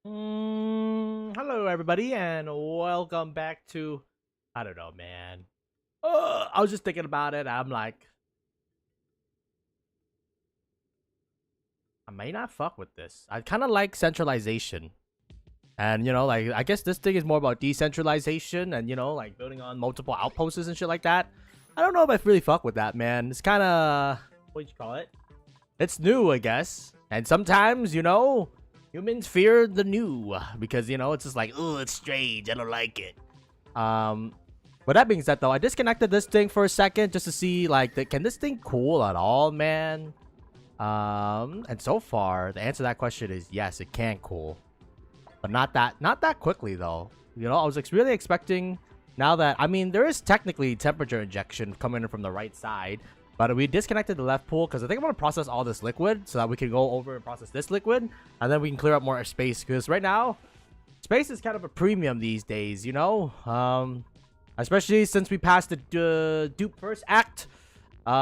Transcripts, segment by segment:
Hello, everybody, and welcome back to. I don't know, man. I was just thinking about it. I'm like, I may not fuck with this. I kind of like centralization. And, like, I guess this thing is more about decentralization and, like building on multiple outposts and shit like that. I don't know if I really fuck with that, man. It's kind of. What'd you call it? It's new, I guess. And sometimes, humans fear the new because it's just like, oh, it's strange. I don't like it. With that being said, though, I disconnected this thing for a second just to see like, can this thing cool at all, man? And so far, the answer to that question is yes, it can cool, but not that quickly though. I was really expecting. Now that there is technically temperature injection coming in from the right side. But we disconnected the left pool because I think I'm going to process all this liquid so that we can go over and process this liquid. And then we can clear up more space because right now, space is kind of a premium these days, especially since we passed the dupe first act. What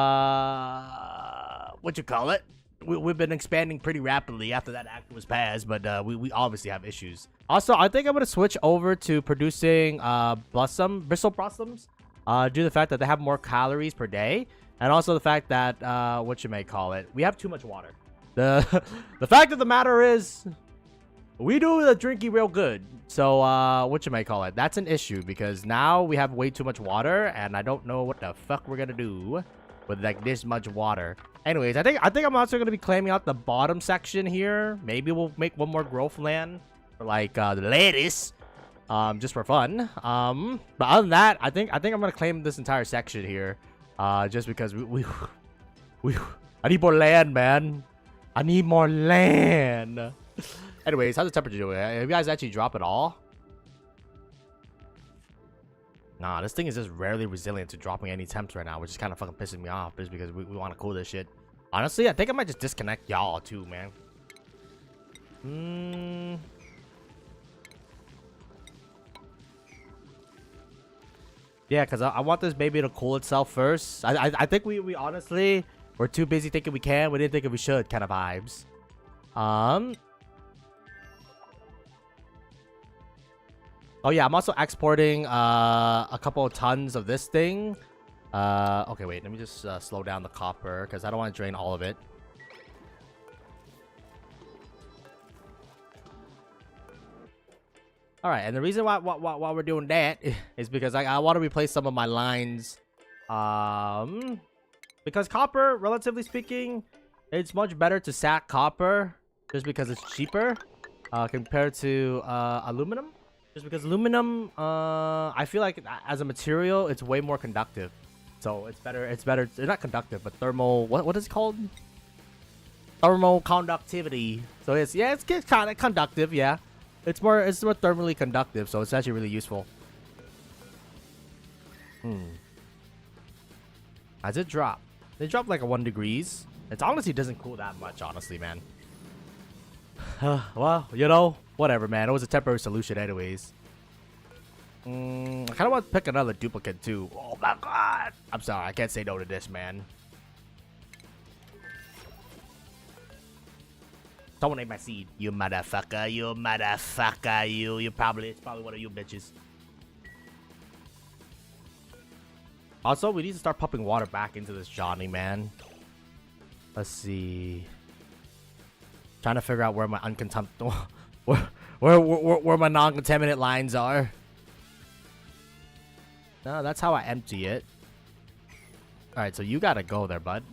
you call it? We've been expanding pretty rapidly after that act was passed, but we obviously have issues. Also, I think I'm going to switch over to producing bristle blossoms due to the fact that they have more calories per day. And also the fact that, what you may call it, we have too much water. The fact of the matter is, we do the drinking real good. So, what you may call it, that's an issue because now we have way too much water, and I don't know what the fuck we're gonna do with like this much water. Anyways, I think I'm also gonna be claiming out the bottom section here. Maybe we'll make one more growth land for like the lettuce, just for fun. But other than that, I think I'm gonna claim this entire section here. Just because we I need more land, man. I need more land. Anyways, how's the temperature doing? Have you guys actually dropped at all? Nah, this thing is just rarely resilient to dropping any temps right now, which is kind of fucking pissing me off just because we want to cool this shit. Honestly, I think I might just disconnect y'all too, man. Yeah, because I want this baby to cool itself first. I think we honestly, we're too busy thinking we can. We didn't think we should kind of vibes. Oh, yeah, I'm also exporting a couple of tons of this thing. Okay, wait. Let me just slow down the copper because I don't want to drain all of it. All right, and the reason why we're doing that is because I want to replace some of my lines, because copper, relatively speaking, it's much better to sack copper just because it's cheaper, compared to aluminum. Just because aluminum, I feel like as a material, it's way more conductive, so it's better. It's not conductive, but thermal. What is it called? Thermal conductivity. So it's kind of conductive, yeah. It's more thermally conductive, so it's actually really useful. Has it dropped? It dropped like a 1 degrees. It honestly doesn't cool that much, honestly, man. Well, whatever, man. It was a temporary solution anyways. I kind of want to pick another duplicate too. Oh my god! I'm sorry, I can't say no to this, man. Don't name my seed, you motherfucker, you motherfucker, it's probably one of you bitches. Also, we need to start pumping water back into this Johnny, man. Let's see. Trying to figure out where my where my non-contaminant lines are. No, that's how I empty it. All right, so you gotta go there, bud.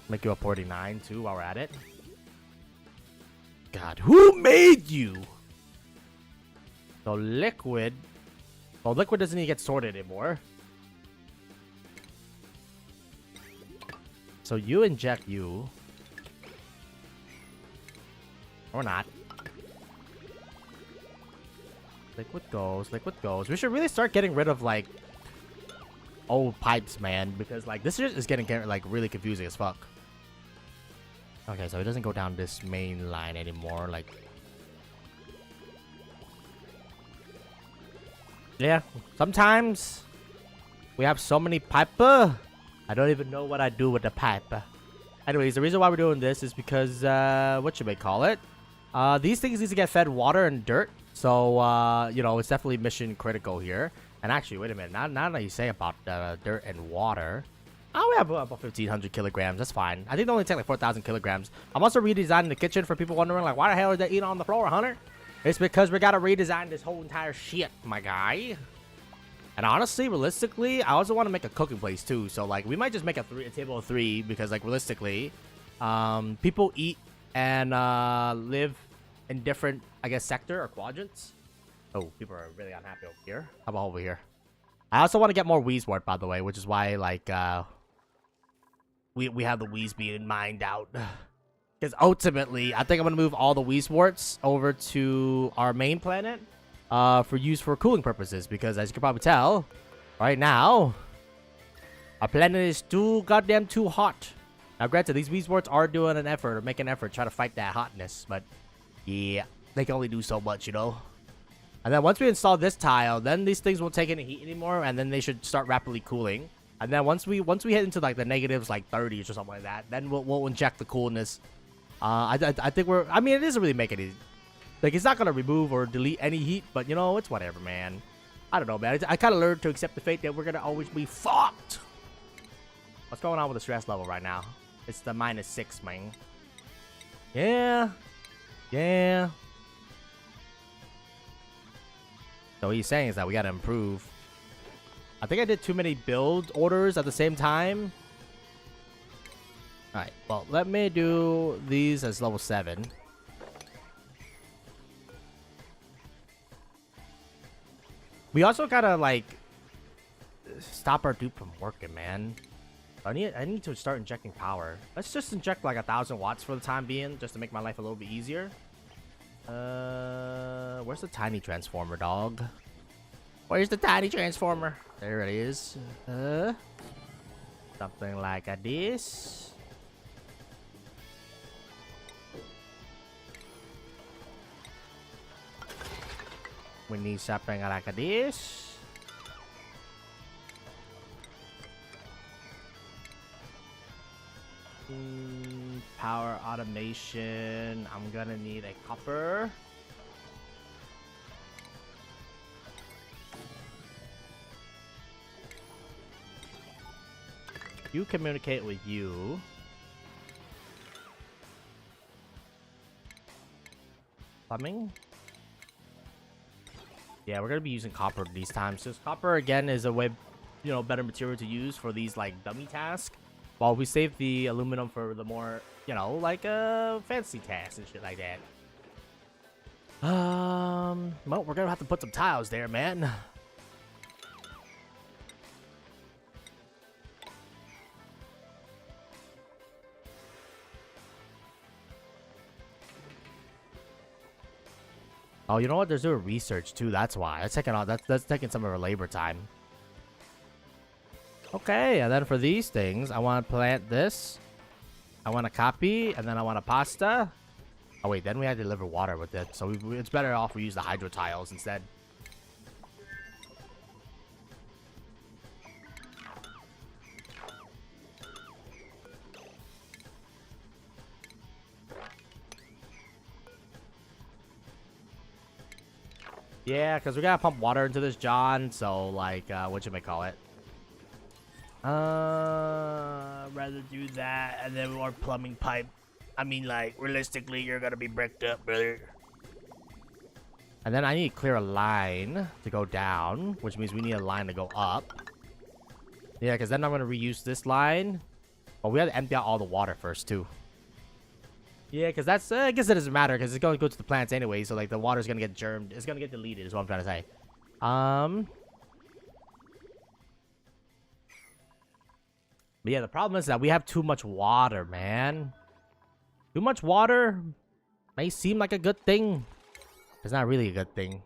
Make you a 49 too while we're at it. God, who made you? So liquid. Well, liquid doesn't even get sorted anymore. So you inject you. Or not. Liquid goes, liquid goes. We should really start getting rid of like old pipes, man, because like this is getting like really confusing as fuck. Okay, so it doesn't go down this main line anymore. Like, yeah, sometimes we have so many pipe. I don't even know what I do with the pipe. Anyways, the reason why we're doing this is because what you may call it. These things need to get fed water and dirt. So, you know, it's definitely mission critical here. And actually, wait a minute. Now that you say about dirt and water, oh, we have about 1,500 kilograms. That's fine. I think they only take like 4,000 kilograms. I'm also redesigning the kitchen for people wondering, like, why the hell is they eating on the floor, Hunter? It's because we got to redesign this whole entire shit, my guy. And honestly, realistically, I also want to make a cooking place too. So, like, we might just make a table of 3 because, like, realistically, people eat and live in different, I guess, sector or quadrants. Oh, people are really unhappy over here. How about over here? I also want to get more Wheezewort, by the way, which is why, like, we have the Wheeze being mined out. Because ultimately, I think I'm going to move all the Wheezeworts over to our main planet for use for cooling purposes. Because as you can probably tell, right now, our planet is too hot. Now, granted, these Wheezeworts are doing an effort or making an effort trying to fight that hotness. But, yeah, they can only do so much, you know? And then once we install this tile, then these things won't take any heat anymore, and then they should start rapidly cooling. And then once we hit into like the negatives, like 30s or something like that, then we'll inject the coolness. I think I mean, it doesn't really make any, like, it's not gonna remove or delete any heat, but you know, it's whatever, man. I don't know, man. I kind of learned to accept the fate that we're gonna always be fucked. What's going on with the stress level right now? It's the -6, man. Yeah. So what he's saying is that we gotta improve. I think I did too many build orders at the same time. Alright, well, let me do these as level 7. We also gotta, like, stop our dupe from working, man. I need to start injecting power. Let's just inject like 1,000 watts for the time being, just to make my life a little bit easier. Where's the tiny transformer, dog? Where's the tiny transformer? There it is. Something like this. We need something like this. Power automation. I'm gonna need a copper. You communicate with you. Plumbing. Yeah, we're gonna be using copper these times. Because copper again is a way, you know, better material to use for these like dummy tasks. While we save the aluminum for the more, you know, like fancy tasks and shit like that. Well, we're gonna have to put some tiles there, man. Oh, you know what? There's doing research too. That's why. That's taking some of our labor time. Okay, and then for these things, I want to plant this. I want a copy, and then I want a pasta. Oh wait, then we had to deliver water with it, so it's better off we use the hydro tiles instead. Yeah, because we gotta pump water into this, John. So like, what you may call it? Rather do that and then more plumbing pipe. I mean, like, realistically, you're gonna be bricked up, brother. And then I need to clear a line to go down, which means we need a line to go up. Yeah, because then I'm gonna reuse this line. But we have to empty out all the water first, too. Yeah, because that's, I guess it doesn't matter, because it's going to go to the plants anyway, so, like, the water's gonna get germed. It's gonna get deleted, is what I'm trying to say. But yeah, the problem is that we have too much water, man. Too much water may seem like a good thing. It's not really a good thing.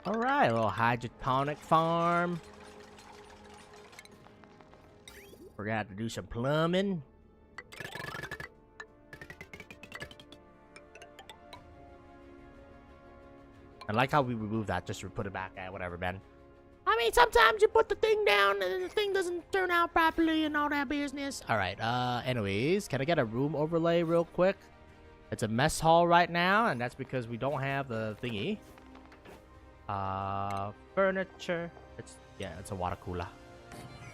Alright, a little hydroponic farm. We're gonna have to do some plumbing. I like how we remove that just to put it back at whatever, man. I mean, sometimes you put the thing down and the thing doesn't turn out properly and all that business. Alright, anyways, can I get a room overlay real quick? It's a mess hall right now, and that's because we don't have the thingy. Furniture. It's a water cooler.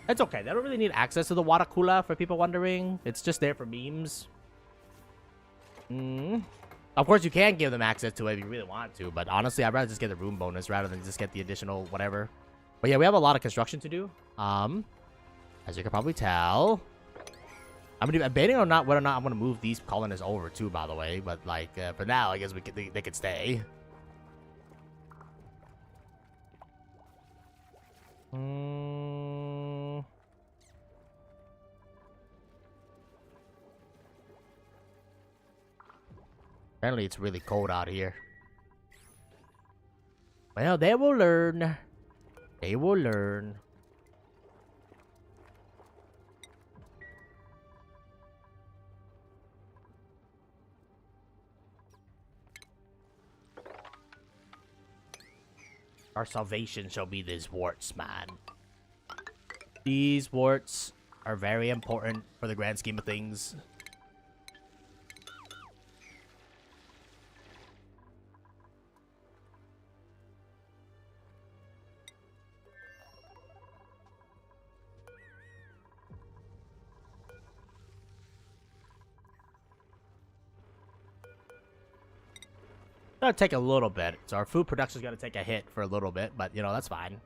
It's okay. They don't really need access to the water cooler for people wondering. It's just there for memes. Of course, you can give them access to it if you really want to, but honestly, I'd rather just get the room bonus rather than just get the additional whatever. But yeah, we have a lot of construction to do. As you can probably tell. I'm debating or not whether or not I'm gonna move these colonists over too, by the way. But like for now, I guess they could stay. Apparently, it's really cold out here. Well, they will learn. They will learn. Our salvation shall be these warts, man. These warts are very important for the grand scheme of things. Gonna take a little bit, so our food production is gonna take a hit for a little bit, but you know that's fine.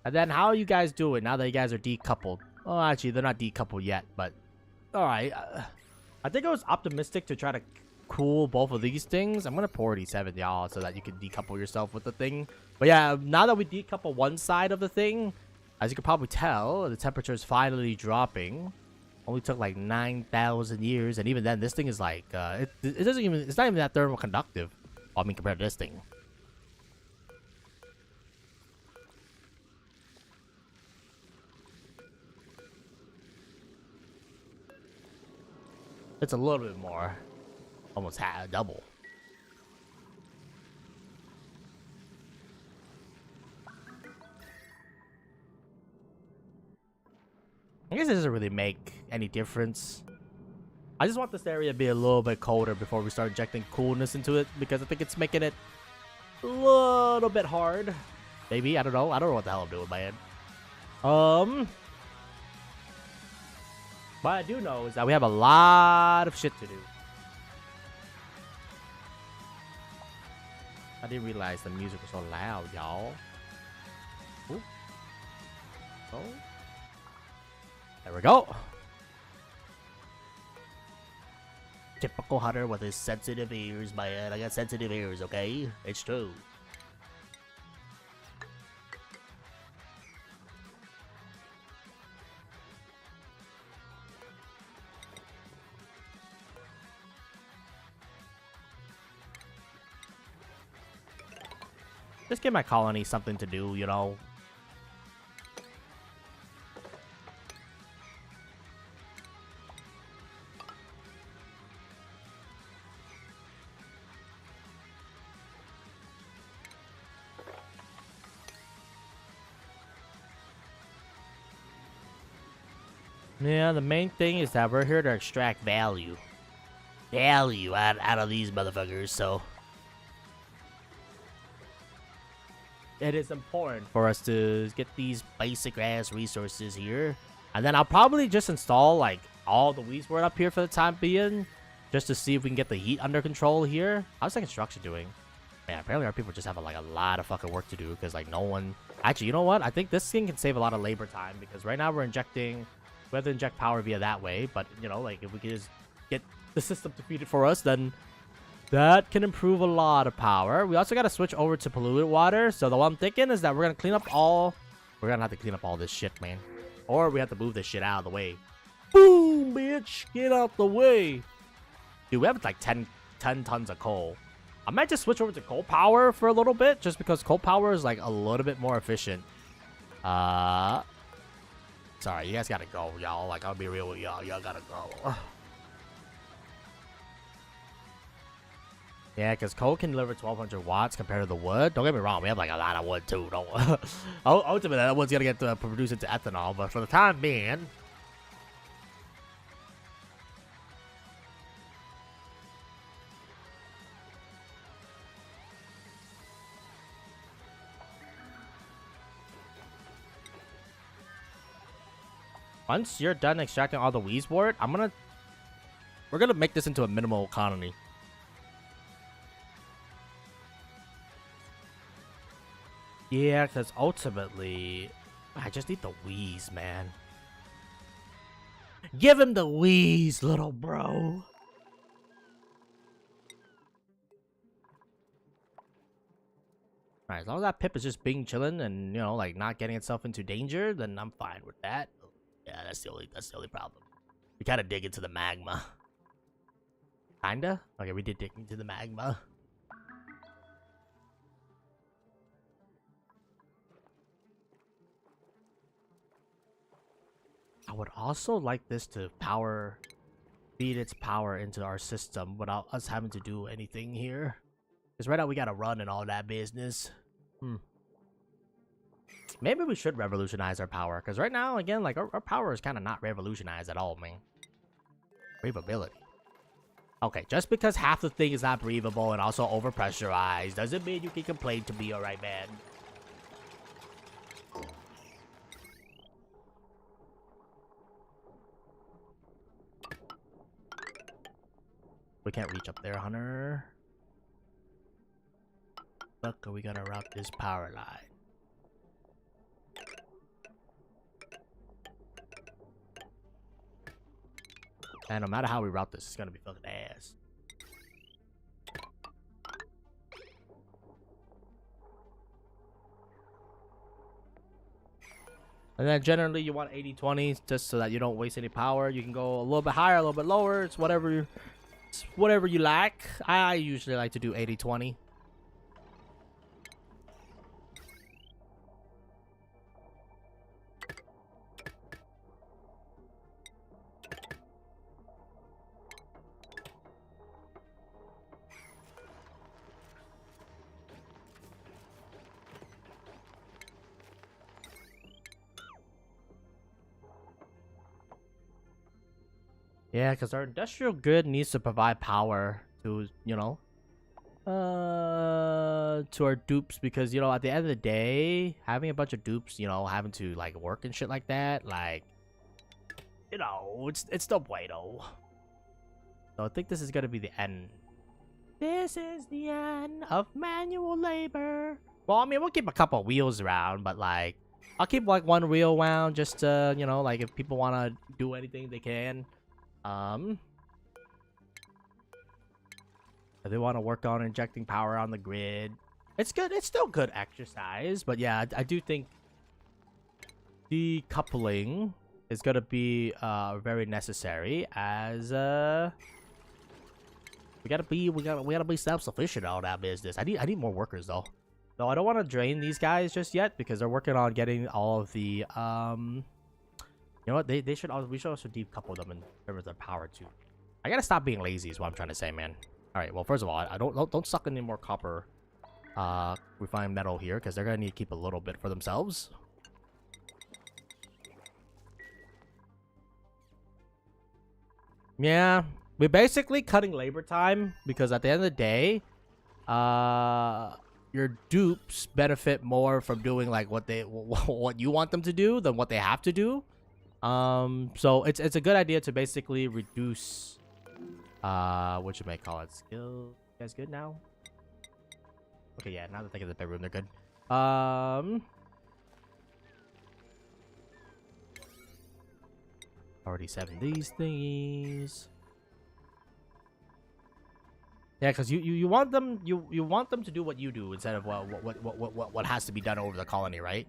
And then how are you guys doing now that you guys are decoupled? Oh, actually they're not decoupled yet, but all right. I think I was optimistic to try to cool both of these things. I'm gonna pour these 7 y'all so that you can decouple yourself with the thing. But yeah, now that we decouple one side of the thing, as you can probably tell, the temperature is finally dropping. Only took like 9,000 years, and even then, this thing is like it doesn't even, it's not even that thermal conductive. I mean, compared to this thing. It's a little bit more, almost double. I guess it doesn't really make any difference. I just want this area to be a little bit colder before we start injecting coolness into it, because I think it's making it a little bit hard. Maybe, I don't know. I don't know what the hell I'm doing, man. What I do know is that we have a lot of shit to do. I didn't realize the music was so loud, y'all. Oh. There we go. Typical hunter with his sensitive ears, man. I got sensitive ears, okay? It's true. Just give my colony something to do, you know? Yeah, the main thing is that we're here to extract value. Value out of these motherfuckers, so... it is important for us to get these basic ass resources here. And then I'll probably just install, like, all the weeds word up here for the time being. Just to see if we can get the heat under control here. How's the construction doing? Man, apparently our people just have, like, a lot of fucking work to do. Because, like, no one... Actually, you know what? I think this thing can save a lot of labor time. Because right now we're injecting... We have to inject power via that way, but, you know, like, if we could just get the system to feed it for us, then that can improve a lot of power. We also got to switch over to polluted water, so the one I'm thinking is that we're going to clean up all... We're going to have to clean up all this shit, man. Or we have to move this shit out of the way. Boom, bitch! Get out the way! Dude, we have, like, 10 tons of coal. I might just switch over to coal power for a little bit, just because coal power is like a little bit more efficient. Sorry, you guys gotta go, y'all. Like, I'll be real with y'all. Y'all gotta go. Yeah, because coal can deliver 1,200 watts compared to the wood. Don't get me wrong, we have like a lot of wood too. Don't. Ultimately, that wood's gonna get produced into ethanol, but for the time being. Once you're done extracting all the weeds board, we're gonna make this into a minimal colony. Yeah, because ultimately, I just need the wheeze, man. Give him the wheeze, little bro. Alright, as long as that pip is just being chilling and, you know, like not getting itself into danger, then I'm fine with that. Yeah, that's the only problem. We gotta dig into the magma. Kinda? Okay, we did dig into the magma. I would also like this to feed its power into our system without us having to do anything here. Because right now we gotta run and all that business. Maybe we should revolutionize our power. Because right now, again, like our power is kind of not revolutionized at all, man. Breathability. Okay, just because half the thing is not breathable and also overpressurized doesn't mean you can complain to me, alright, man. We can't reach up there, Hunter. Fuck, we gotta route this power line. And no matter how we route this, it's gonna be fucking ass. And then generally you want 80-20 just so that you don't waste any power. You can go a little bit higher, a little bit lower. It's whatever you like. I usually like to do 80-20. Yeah, because our industrial grid needs to provide power to, you know, to our dupes, because, you know, at the end of the day, having a bunch of dupes, you know, having to like work and shit like that, like, you know, it's no bueno. So I think this is gonna be the end. This is the end of manual labor. Well, I mean, we'll keep a couple wheels around, but like, I'll keep like one wheel around just to, you know, like if people want to do anything, they can. If they want to work on injecting power on the grid, it's good. It's still good exercise, but yeah, I do think decoupling is gonna be very necessary, as we gotta be self-sufficient on that business. I need more workers though. No, I don't want to drain these guys just yet because they're working on getting all of the you know what? We should also decouple them in terms of their power too. I gotta stop being lazy is what I'm trying to say, man. All right. Well, first of all, I don't suck any more copper, refined metal here, because they're gonna need to keep a little bit for themselves. Yeah, we're basically cutting labor time because at the end of the day, your dupes benefit more from doing like what you want them to do than what they have to do. So it's a good idea to basically reduce what you may call it, skill. You guys good now? Okay, yeah, now that they get the bedroom, they're good. Already 7 these thingies. Yeah, because you want them to do what you do instead of what has to be done over the colony, right?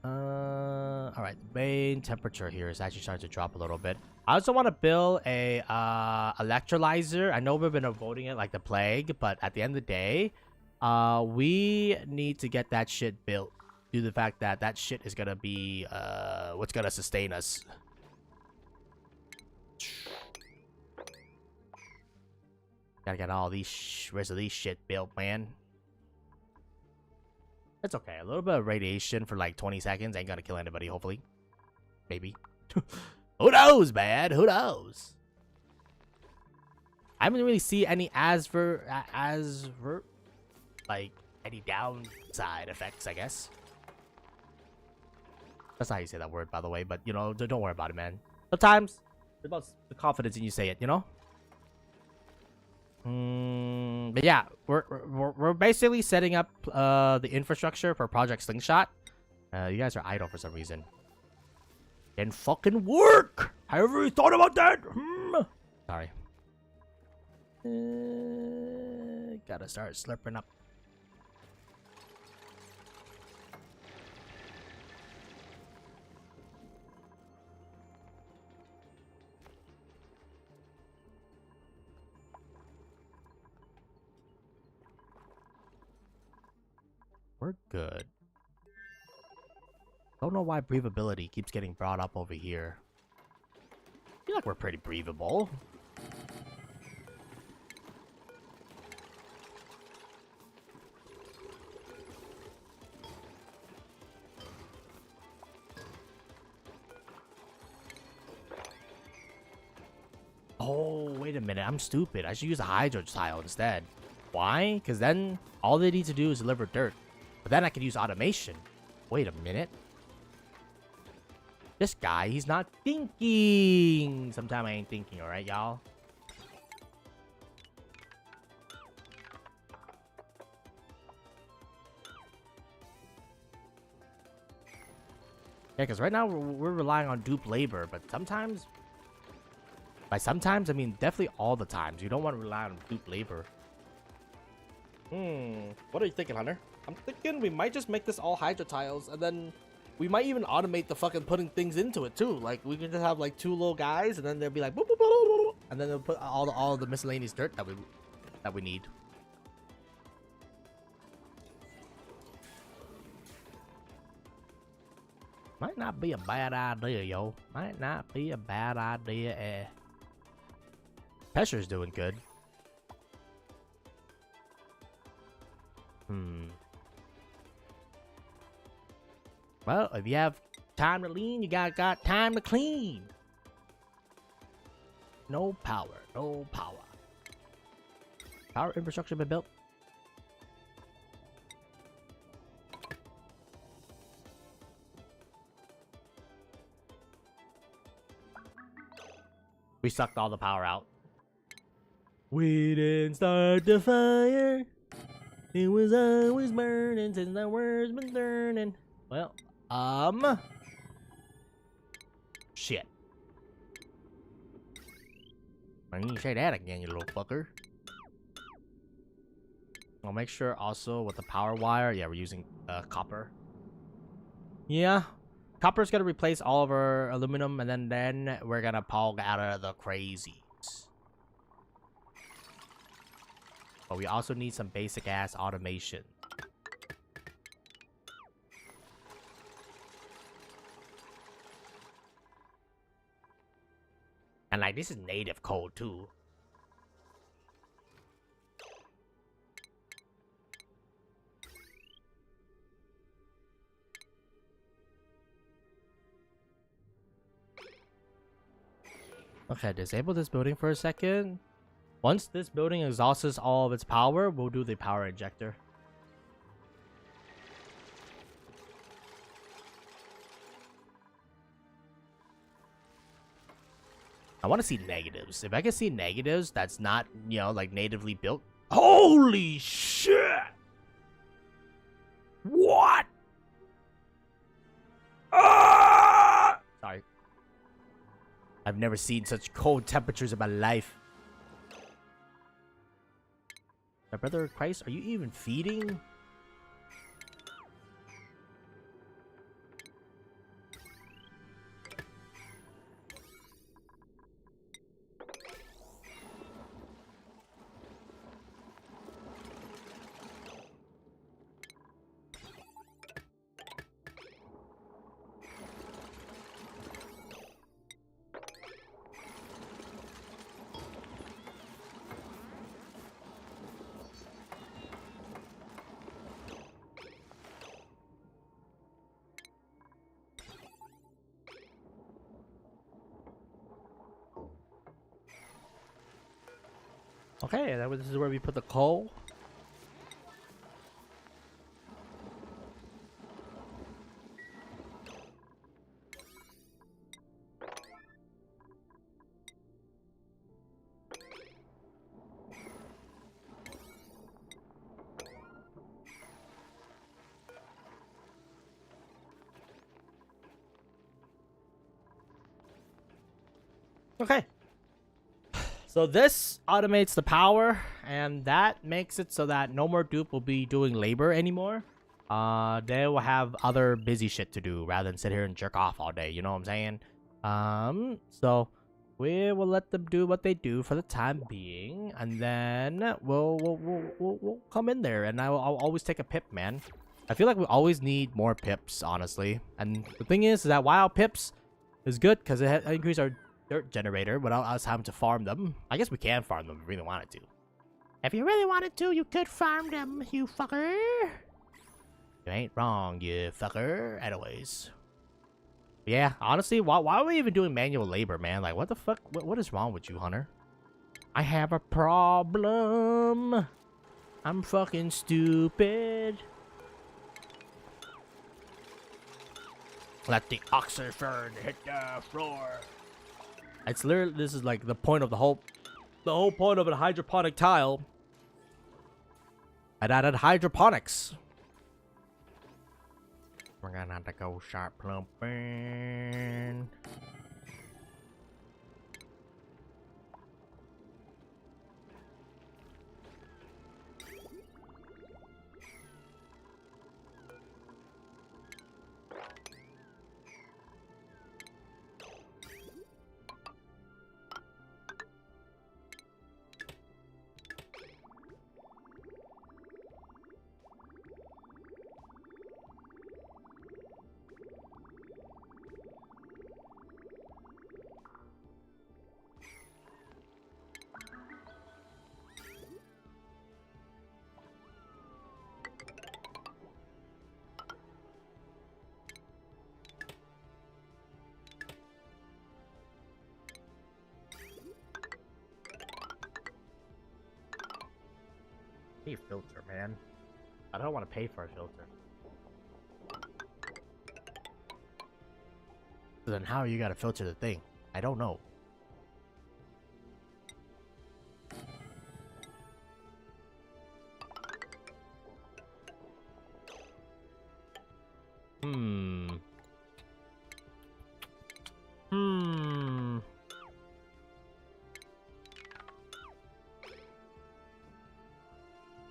All right. The main temperature here is actually starting to drop a little bit. I also want to build a electrolyzer. I know we've been avoiding it like the plague, but at the end of the day, we need to get that shit built due to the fact that that shit is gonna be what's gonna sustain us. Gotta get all these rest of these shit built, man. It's okay. A little bit of radiation for like 20 seconds ain't gonna kill anybody, hopefully. Maybe. Who knows, man? Who knows? I haven't really seen any like any downside effects, I guess. That's not how you say that word, by the way, but you know, don't worry about it, man. Sometimes it's about the confidence in you say it, you know? But yeah, we're basically setting up the infrastructure for Project Slingshot. You guys are idle for some reason. Then fucking work. Have you ever thought about that? Sorry. Gotta start slurping up. We're good. Don't know why breathability keeps getting brought up over here. I feel like we're pretty breathable. Oh, wait a minute. I'm stupid. I should use a hydro tile instead. Why? Because then all they need to do is deliver dirt. But then I could use automation. Wait a minute. This guy, he's not thinking. Sometimes I ain't thinking, alright, y'all? Yeah, because right now we're relying on dupe labor, but sometimes... By sometimes, I mean definitely all the times. You don't want to rely on dupe labor. What are you thinking, Hunter? I'm thinking we might just make this all hydro tiles, and then we might even automate the fucking putting things into it too. Like we can just have like 2 little guys, and then they'll be like, boop, boop, boop, boop, boop, and then they'll put all the miscellaneous dirt that we need. Might not be a bad idea, yo. Might not be a bad idea. Pesher's doing good. Well, if you have time to lean, you got time to clean. No power, no power. Power infrastructure been built. We sucked all the power out. We didn't start the fire. It was always burning since the words been turning. Well, shit. Why didn't you say that again, you little fucker? I'll make sure also with the power wire. Yeah, we're using copper. Yeah. Copper's gonna replace all of our aluminum, and then we're gonna pog out of the crazies. But we also need some basic ass automation. And like this is native code too. Okay, disable this building for a second. Once this building exhausts all of its power, we'll do the power injector. I want to see negatives. If I can see negatives that's not, you know, like natively built. Holy shit! What? Ah! Sorry. I've never seen such cold temperatures in my life. My brother Christ, are you even feeding? Okay, and then this is where we put the coal. Okay. So this automates the power, and that makes it so that no more dupe will be doing labor anymore. They will have other busy shit to do rather than sit here and jerk off all day. You know what I'm saying? So we will let them do what they do for the time being, and then we'll come in there, and I'll always take a pip, man. I feel like we always need more pips, honestly. And the thing is that while pips is good because it increases our dirt generator without us having to farm them. I guess we can farm them if we really wanted to. If you really wanted to, you could farm them, you fucker. You ain't wrong, you fucker. Anyways. Yeah, honestly, why are we even doing manual labor, man? Like, what the fuck? What is wrong with you, Hunter? I have a problem. I'm fucking stupid. Let the oxygen hit the floor. It's literally, this is like the point of the whole point of a hydroponic tile. I added hydroponics. We're gonna have to go sharp plumping. Need a filter, man. I don't want to pay for a filter. So then how you gotta filter the thing? I don't know.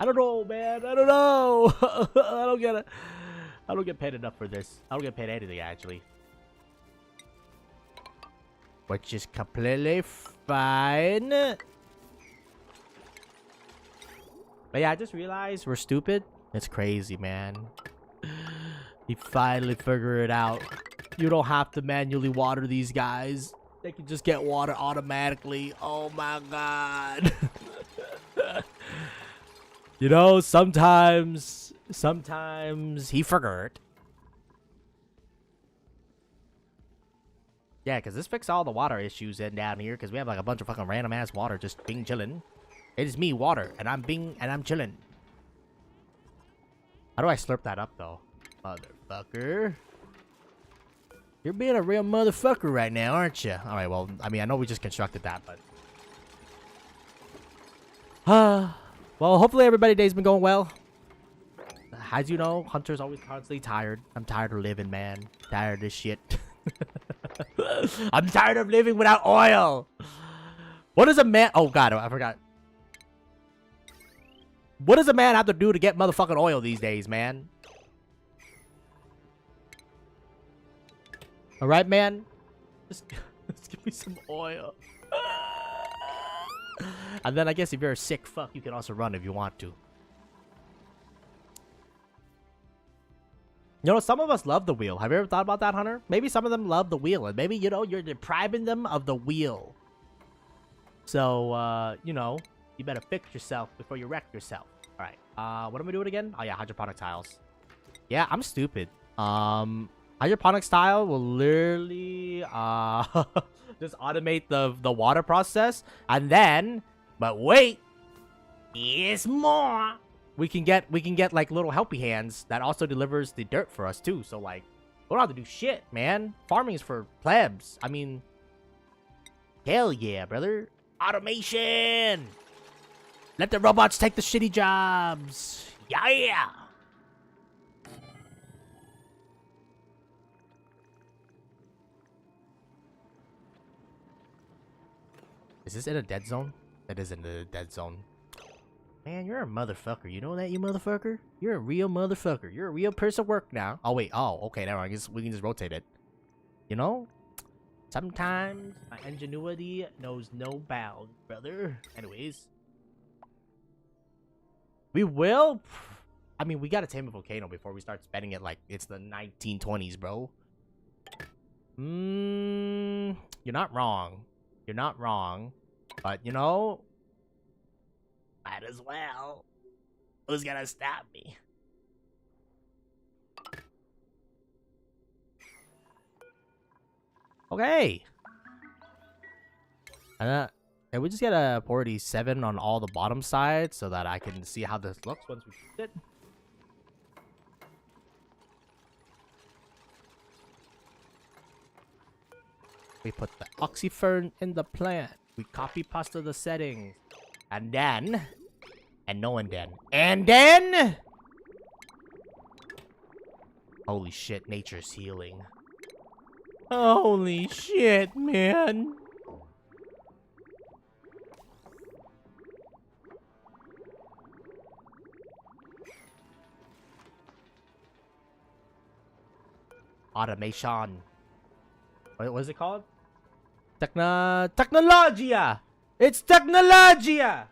I don't know, man. I don't know. I don't get it. I don't get paid enough for this. I don't get paid anything, actually. Which is completely fine. But yeah, I just realized we're stupid. It's crazy, man. He finally figured it out. You don't have to manually water these guys. They can just get water automatically. Oh my god. You know, sometimes he forgot. Yeah, because this fixed all the water issues in down here, because we have like a bunch of fucking random ass water just being chilling. It is me, water, and I'm chilling. How do I slurp that up though? Motherfucker. You're being a real motherfucker right now, aren't you? Alright, well, I mean, I know we just constructed that, but... Well, hopefully everybody's day's been going well. As you know, Hunter's always constantly tired. I'm tired of living, man. Tired of this shit. I'm tired of living without oil. What does a man... Oh, God, I forgot. What does a man have to do to get motherfucking oil these days, man? Alright, man? Just give me some oil. And then I guess if you're a sick fuck, you can also run if you want to. You know, some of us love the wheel. Have you ever thought about that, Hunter? Maybe some of them love the wheel, and maybe, you know, you're depriving them of the wheel. So, you know, you better fix yourself before you wreck yourself. Alright, what am I doing again? Oh yeah, hydroponic tiles. Yeah, I'm stupid. Hydroponic tile will literally, just automate the water process, and then... But wait, Yes, more. We can get like little helpy hands that also delivers the dirt for us too. So like, we don't have to do shit, man. Farming is for plebs. I mean, hell yeah, brother. Automation. Let the robots take the shitty jobs. Yeah. Is this in a dead zone? That is in the dead zone. Man, you're a motherfucker. You know that, you motherfucker? You're a real motherfucker. You're a real person of work now. Oh, wait. Oh, okay. Never mind. I guess we can just rotate it. You know? Sometimes my ingenuity knows no bounds, brother. Anyways. We will... I mean, we gotta tame a volcano before we start spending it like it's the 1920s, bro. You're not wrong. You're not wrong. But, you know... might as well. Who's gonna stop me? Okay. And we just get a 47 on all the bottom sides so that I can see how this looks once we fix it. We put the oxyfern in the plant. We copy pasta the settings. And then... and then... holy shit, nature's healing. Holy shit, man. Automation. What is it called? Technologia! It's technologia!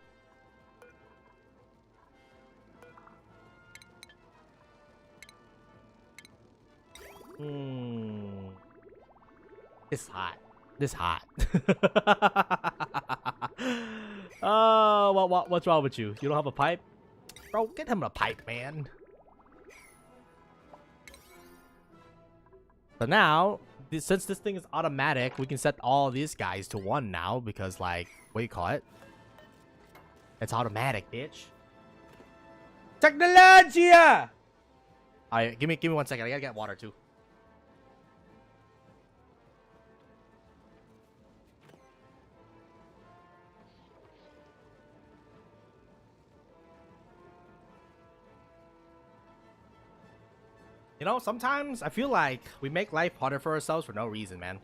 This hot. This hot. Oh, what's wrong with you? You don't have a pipe? Bro, get him a pipe, man. So now, since this thing is automatic, we can set all these guys to 1 now because, like, what do you call it? It's automatic, bitch. Technologia! Alright, give me 1 second. I gotta get water too. You know, sometimes I feel like we make life harder for ourselves for no reason, man.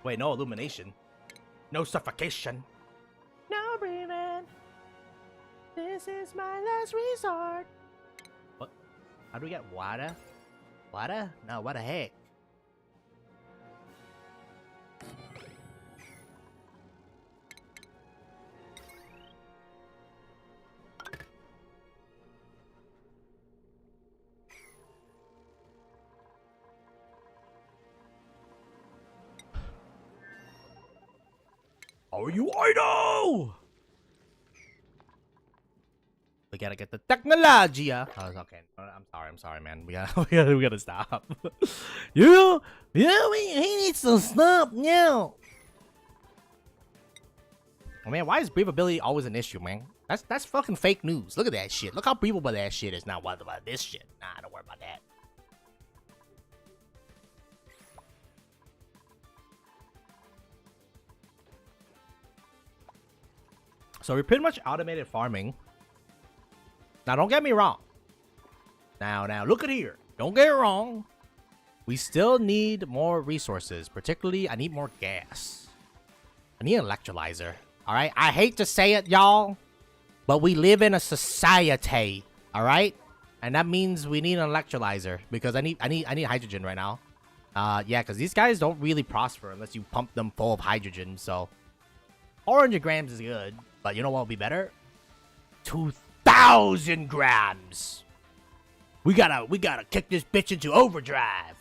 Wait, no illumination. No suffocation. No breathing. This is my last resort. What? How do we get water? Water? No, what the heck? Are you idle? We gotta get the technologia. Oh, okay. I'm sorry, man. We gotta stop. He needs to stop now. Oh man, why is breathability always an issue, man? That's fucking fake news. Look at that shit. Look how breathable that shit is. Now, what about this shit? Nah, don't worry about that. So we pretty much automated farming. Now, don't get me wrong. Now, look at here. Don't get it wrong. We still need more resources. Particularly, I need more gas. I need an electrolyzer. All right? I hate to say it, y'all. But we live in a society. All right? And that means we need an electrolyzer. Because I need hydrogen right now. Yeah, because these guys don't really prosper unless you pump them full of hydrogen. So, 400 grams is good. But you know what would be better? 2,000 grams. We gotta kick this bitch into overdrive.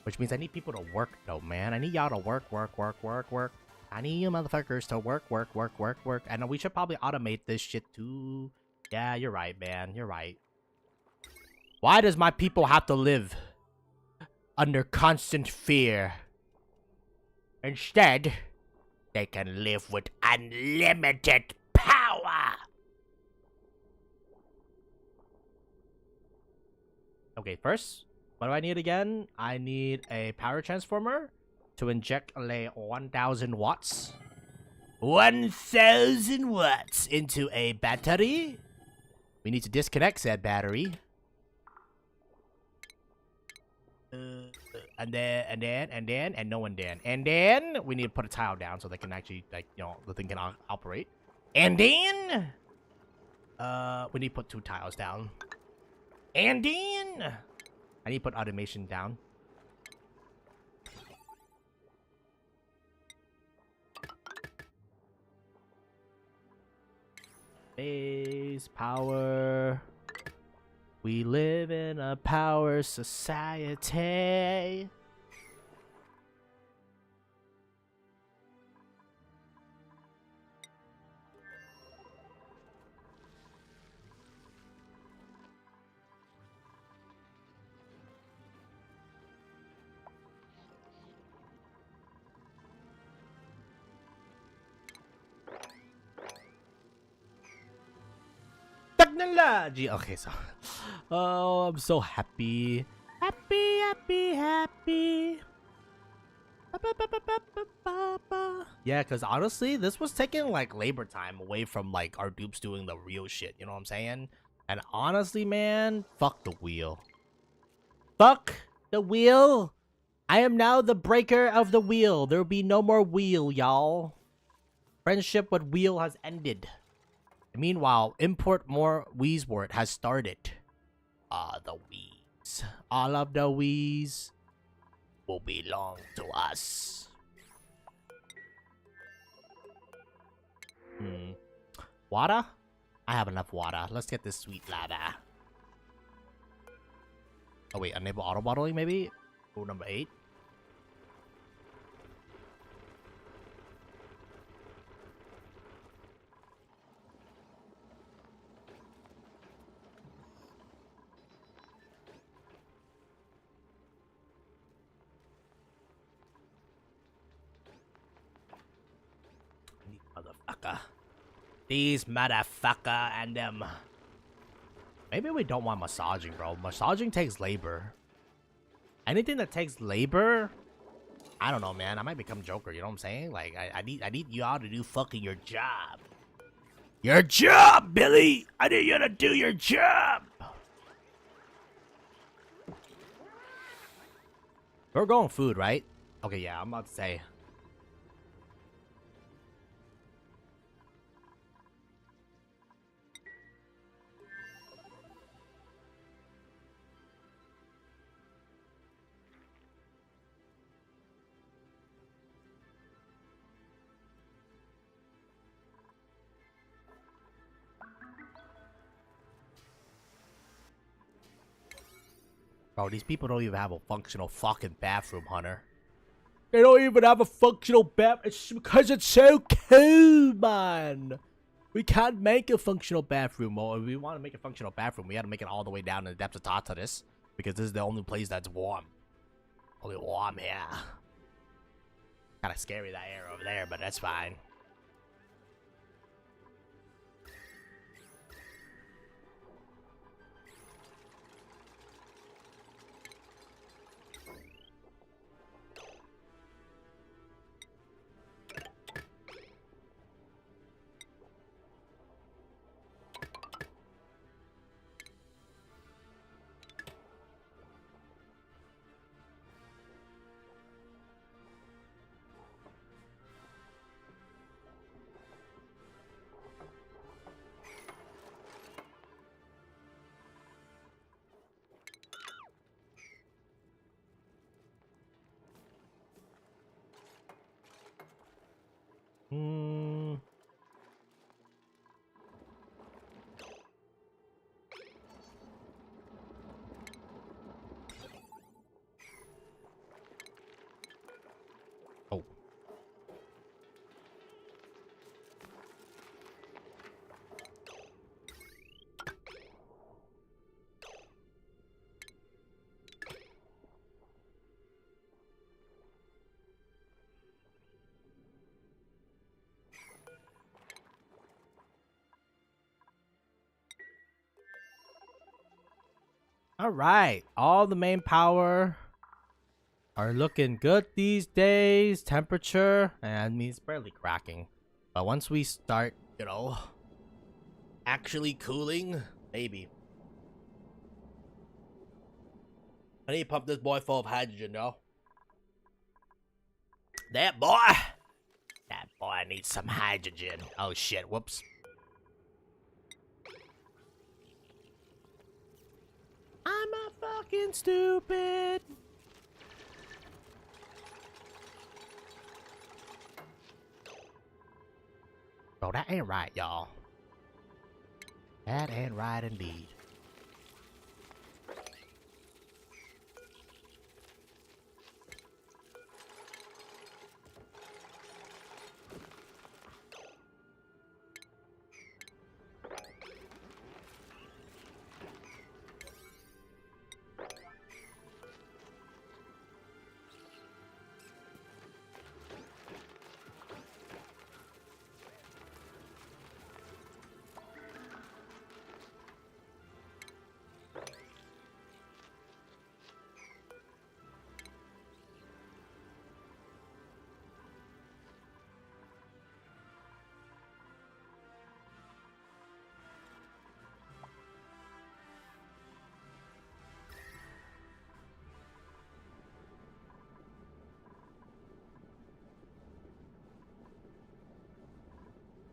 Which means I need people to work though, man. I need y'all to work. I need you motherfuckers to work. And we should probably automate this shit too. Yeah, you're right, man. You're right. Why does my people have to live under constant fear? Instead, they can live with unlimited power. Okay, first, what do I need again? I need a power transformer to inject 1000 watts. 1000 watts into a battery. We need to disconnect said battery. And no one then. And then we need to put a tile down so they can actually, like, you know, the thing can operate. And then we need to put 2 tiles down. And then I need to put automation down. Base power. We live in a power society. Technology. Okay, so oh, I'm so happy. Happy. Yeah, because honestly, this was taking like labor time away from like our dupes doing the real shit. You know what I'm saying? And honestly, man, fuck the wheel. Fuck the wheel. I am now the breaker of the wheel. There will be no more wheel, y'all. Friendship with wheel has ended. Meanwhile, import more Wheezewort has started. The Wheeze. All of the Wheeze will belong to us. Water? I have enough water. Let's get this sweet lava. Oh wait, enable auto bottling maybe? Rule number 8. Motherfucker. These motherfucker and them. Maybe we don't want massaging, bro. Massaging takes labor. Anything that takes labor, I don't know, man. I might become Joker. You know what I'm saying? Like, I need you all to do fucking your job. Your job, Billy. I need you to do your job. We're going food, right? Okay, yeah. I'm about to say. Bro, these people don't even have a functional fucking bathroom, Hunter. They don't even have a functional bathroom. It's because it's so cool, man. We can't make a functional bathroom. Or if we want to make a functional bathroom, we have to make it all the way down in the depths of Tartarus. Because this is the only place that's warm. Only warm here. Kinda scary, that air over there, but that's fine. All right, all the main power are looking good these days. Temperature, and I mean, it's barely cracking. But once we start, you know, actually cooling, maybe. I need to pump this boy full of hydrogen, though. That boy needs some hydrogen. Oh shit, whoops. I'm a fucking stupid. Bro, that ain't right, y'all. That ain't right indeed.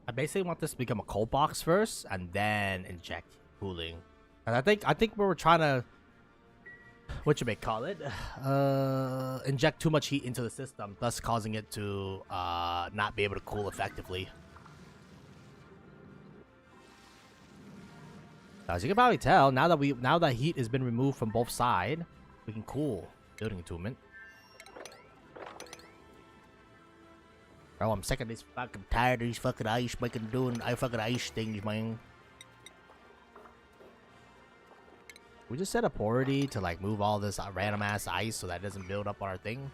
I basically want this to become a cold box first, and then inject cooling. And I think we were trying to, what you may call it, inject too much heat into the system, thus causing it to not be able to cool effectively. As you can probably tell, now that heat has been removed from both sides, we can cool. Building attunement. Bro, I'm sick of this fucking tired of these fucking ice doing fucking ice things, man. We just set a priority to like move all this random ass ice so that it doesn't build up on our thing.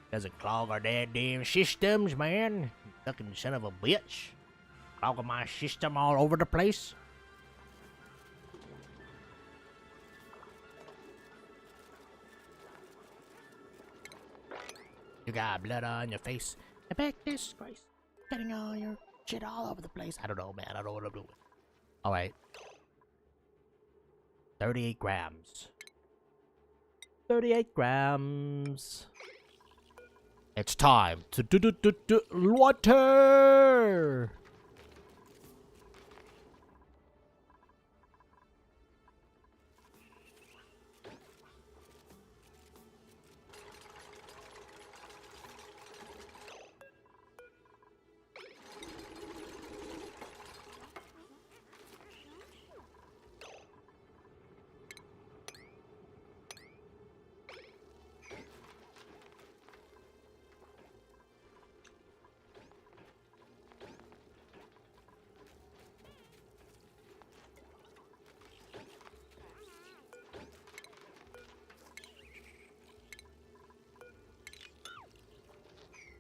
Doesn't clog our damn systems, man. Fucking son of a bitch. Clogging my system all over the place. You got blood on your face. I beg this Christ. Getting all your shit all over the place. I don't know, man. I don't know what I'm doing. Alright. 38 grams. 38 grams. It's time to do water.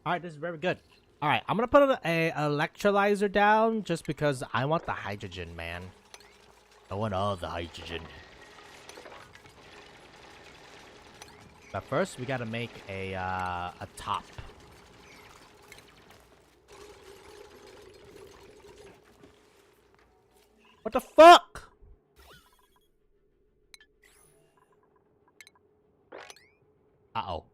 Alright, this is very good. Alright, I'm gonna put a electrolyzer down just because I want the hydrogen, man. I want all the hydrogen. But first, we gotta make a top. What the fuck? Uh-oh.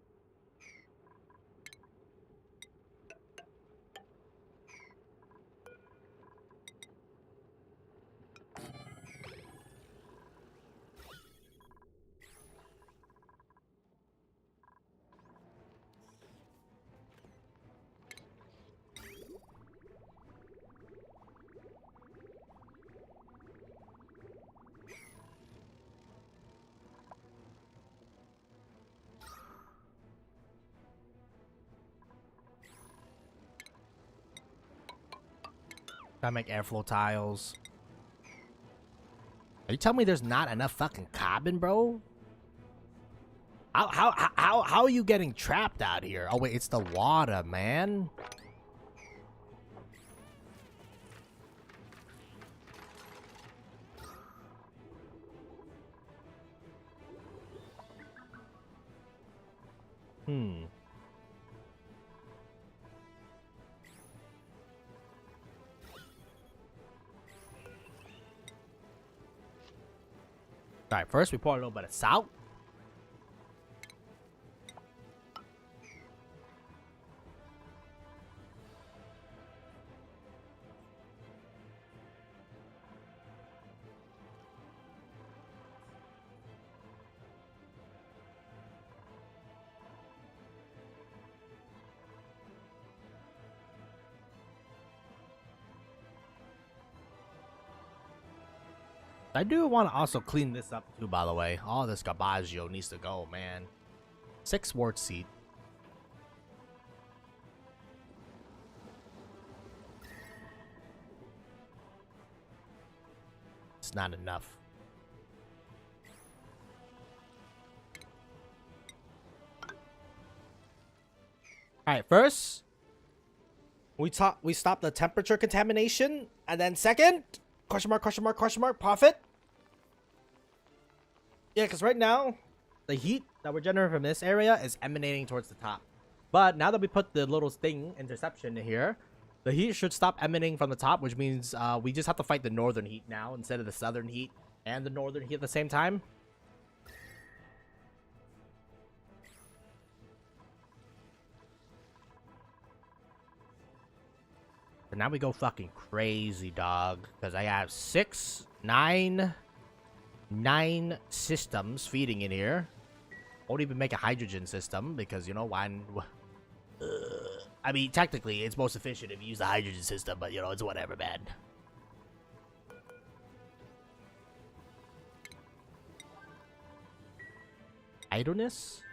Gotta make airflow tiles. Are you telling me there's not enough fucking carbon, bro? How are you getting trapped out here? Oh wait, it's the water, man. Hmm. All right, first we pour a little bit of salt. I do want to also clean this up too, by the way. All this garbaggio needs to go, man. 6 wart seed. It's not enough. All right, first we stop the temperature contamination, and then second, question mark, profit. Yeah, because right now, the heat that we're generating from this area is emanating towards the top. But now that we put the little thing, interception here, the heat should stop emanating from the top, which means we just have to fight the northern heat now instead of the southern heat and the northern heat at the same time. So now we go fucking crazy, dog. Because I have 9 systems feeding in here. Won't even make a hydrogen system because, you know, why? I mean, technically, it's most efficient if you use the hydrogen system, but, you know, it's whatever, man. Idleness?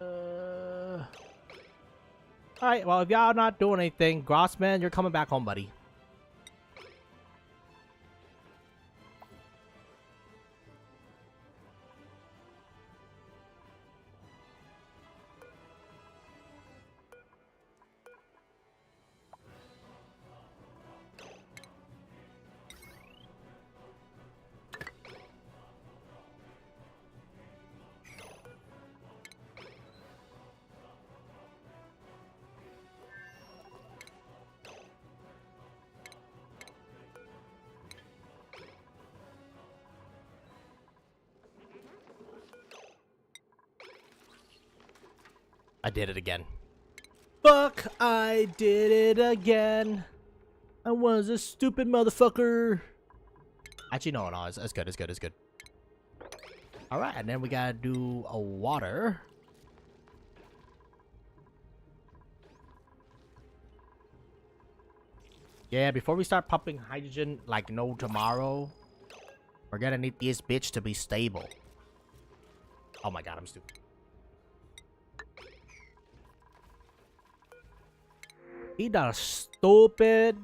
Alright, well, if y'all not doing anything, Grossman, you're coming back home, buddy. I did it again. Fuck, I did it again. I was a stupid motherfucker. Actually, no, it's good, it's good. Alright, and then we gotta do a water. Yeah, before we start pumping hydrogen like no tomorrow, we're gonna need this bitch to be stable. Oh my god, I'm stupid. He does stupid.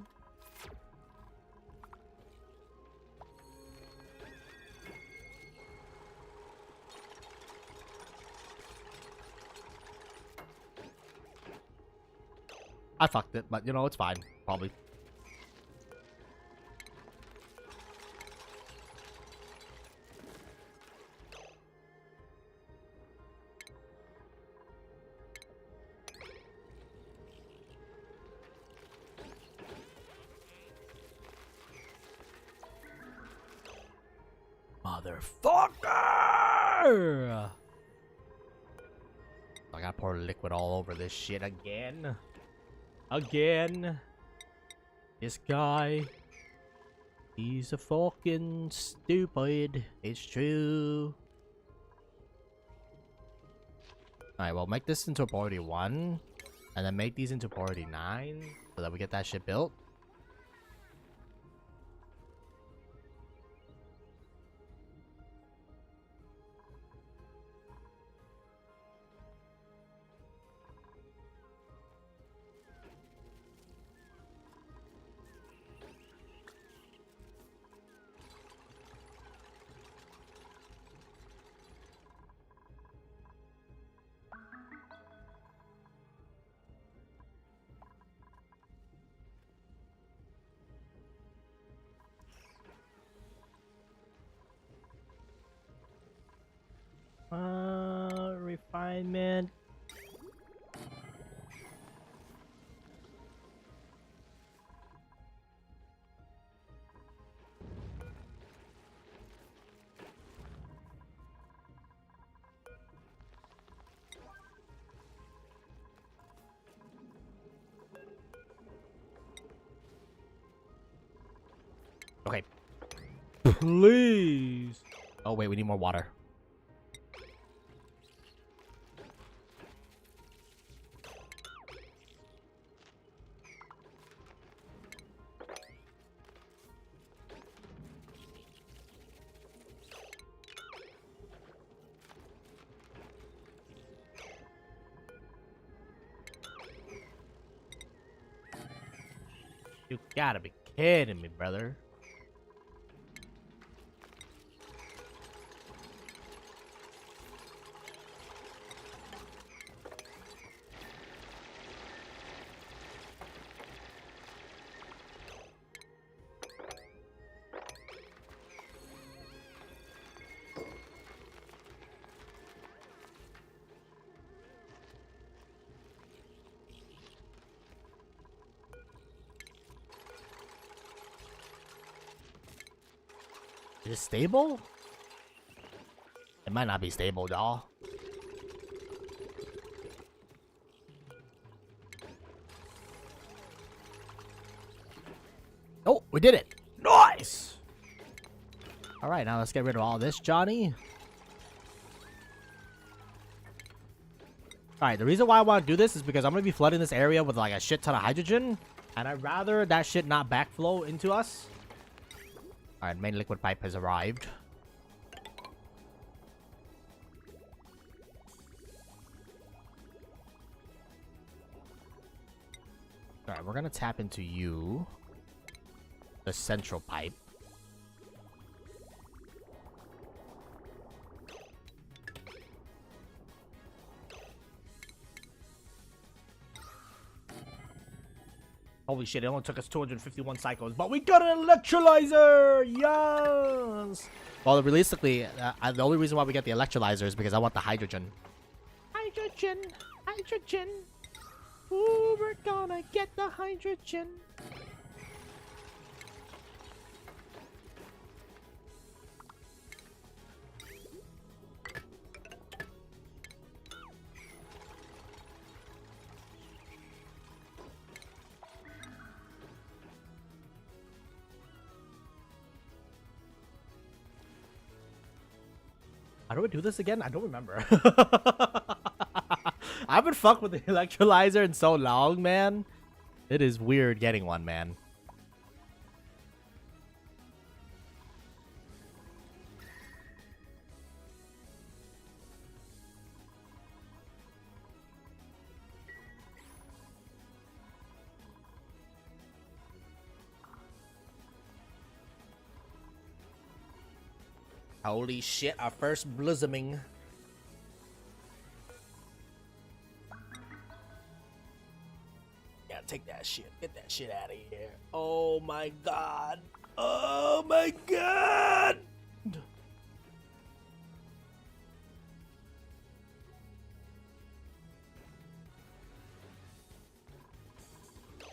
I fucked it, but you know, it's fine. Probably. Motherfucker! I gotta pour liquid all over this shit again. This guy. He's a fucking stupid. It's true. Alright, well, make this into a priority 1. And then make these into priority 9. So that we get that shit built. alignment. Okay. Please. Oh, wait, we need more water. You gotta be kidding me, brother. Is it stable? It might not be stable, y'all. Oh, we did it! Nice! Alright, now let's get rid of all this, Johnny. Alright, the reason why I want to do this is because I'm going to be flooding this area with like a shit ton of hydrogen. And I'd rather that shit not backflow into us. Alright, main liquid pipe has arrived. Alright, we're gonna tap into you. The central pipe. Holy shit, it only took us 251 cycles, but we got an electrolyzer! Yes! Well, realistically, the only reason why we get the electrolyzer is because I want the hydrogen. Hydrogen! Hydrogen! Ooh, we're gonna get the hydrogen! How do we do this again? I don't remember. I haven't fucked with the electrolyzer in so long, man. It is weird getting one, man. Holy shit, our first blossoming. Yeah, take that shit. Get that shit out of here. Oh my god. Oh my god.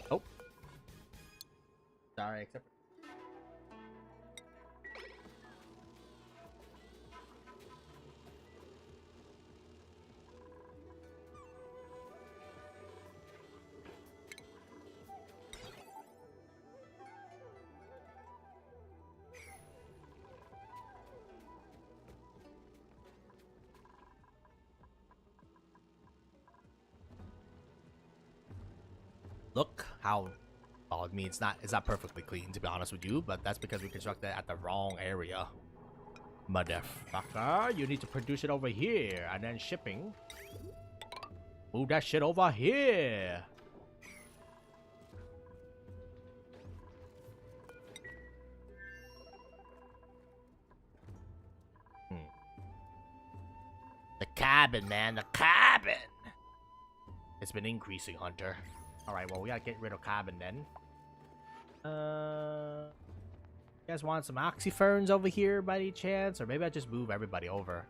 Oh. Sorry, except for look how, well, I mean, it's not perfectly clean, to be honest with you, but that's because we constructed it at the wrong area. Motherfucker, you need to produce it over here, and then shipping. Move that shit over here. The cabin, man, the cabin. It's been increasing, Hunter. Alright, well, we gotta get rid of cabin then. You guys want some oxyferns over here by any chance? Or maybe I just move everybody over.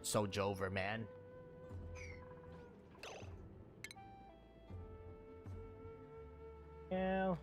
It's so Jover, man. Yeah.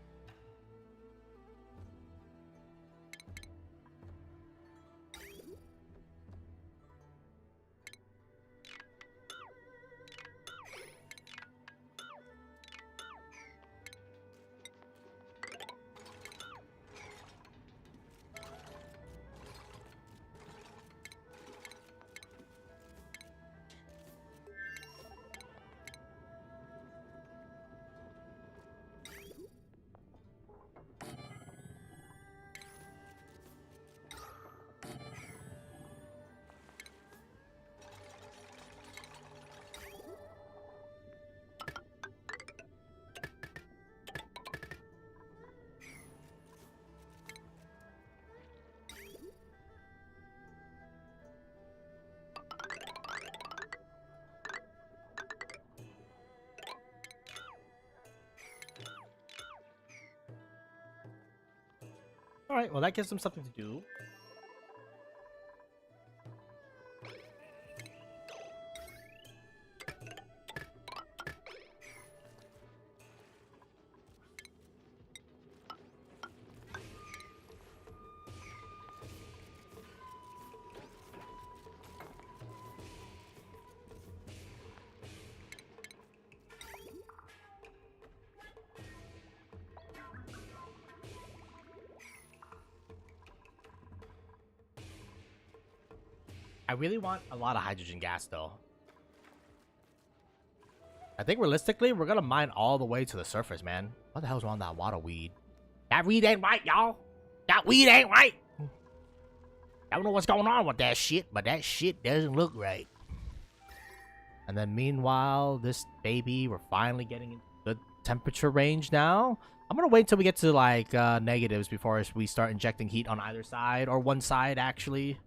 All right, well, that gives them something to do. I really want a lot of hydrogen gas, though. I think realistically, we're gonna mine all the way to the surface, man. What the hell's wrong with that water weed? That weed ain't right, y'all. That weed ain't right. I don't know what's going on with that shit, but that shit doesn't look right. And then meanwhile, this baby, we're finally getting into the temperature range now. I'm gonna wait till we get to like negatives before we start injecting heat on either side, or one side actually.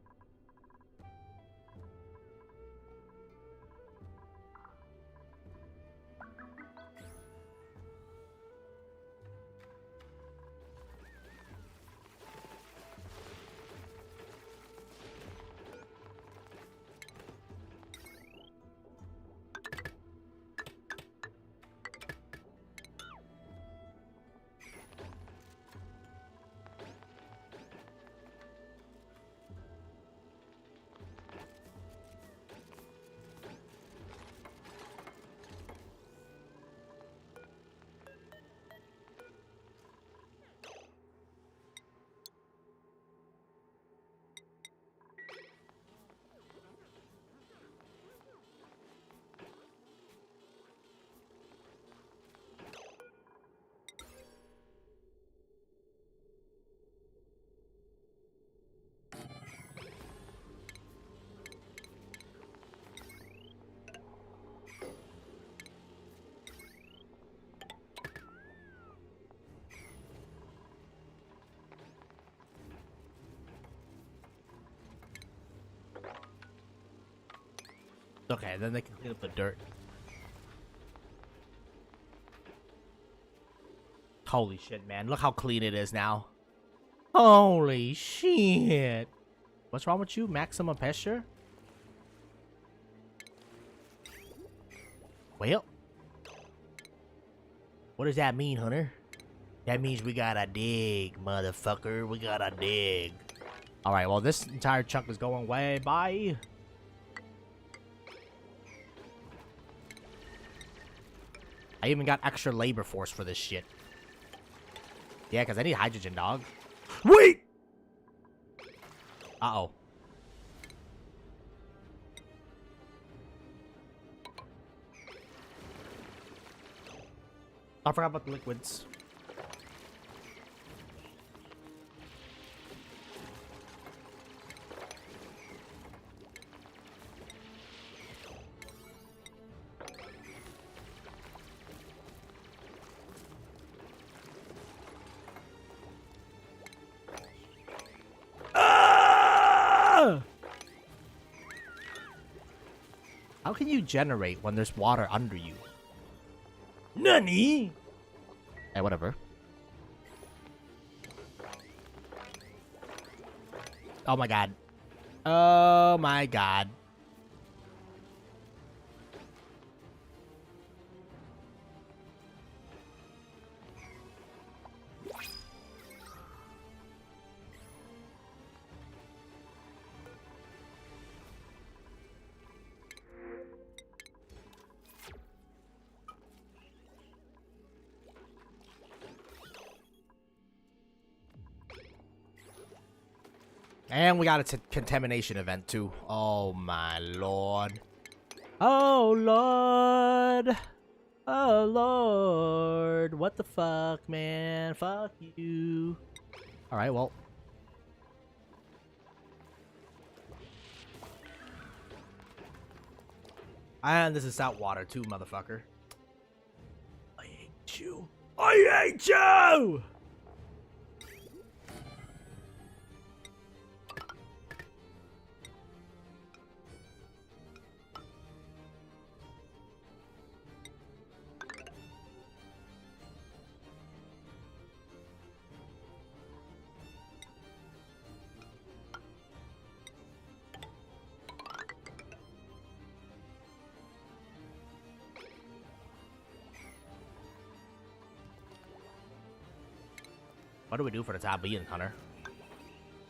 Okay, then they can clean up the dirt. Holy shit, man. Look how clean it is now. Holy shit. What's wrong with you? Maximum pressure? Well. What does that mean, Hunter? That means we gotta dig, motherfucker. We gotta dig. Alright, well, this entire chunk is going way by. I even got extra labor force for this shit. Yeah, because I need hydrogen, dog. Wait! Uh-oh. I forgot about the liquids. How can you generate when there's water under you? Nani? Hey, whatever. Oh my god. Oh my god. And we got a contamination event too. Oh my lord. Oh lord. Oh lord. What the fuck, man? Fuck you. Alright, well. And this is salt water too, motherfucker. I hate you. I hate you! What do we do for the time being, Hunter?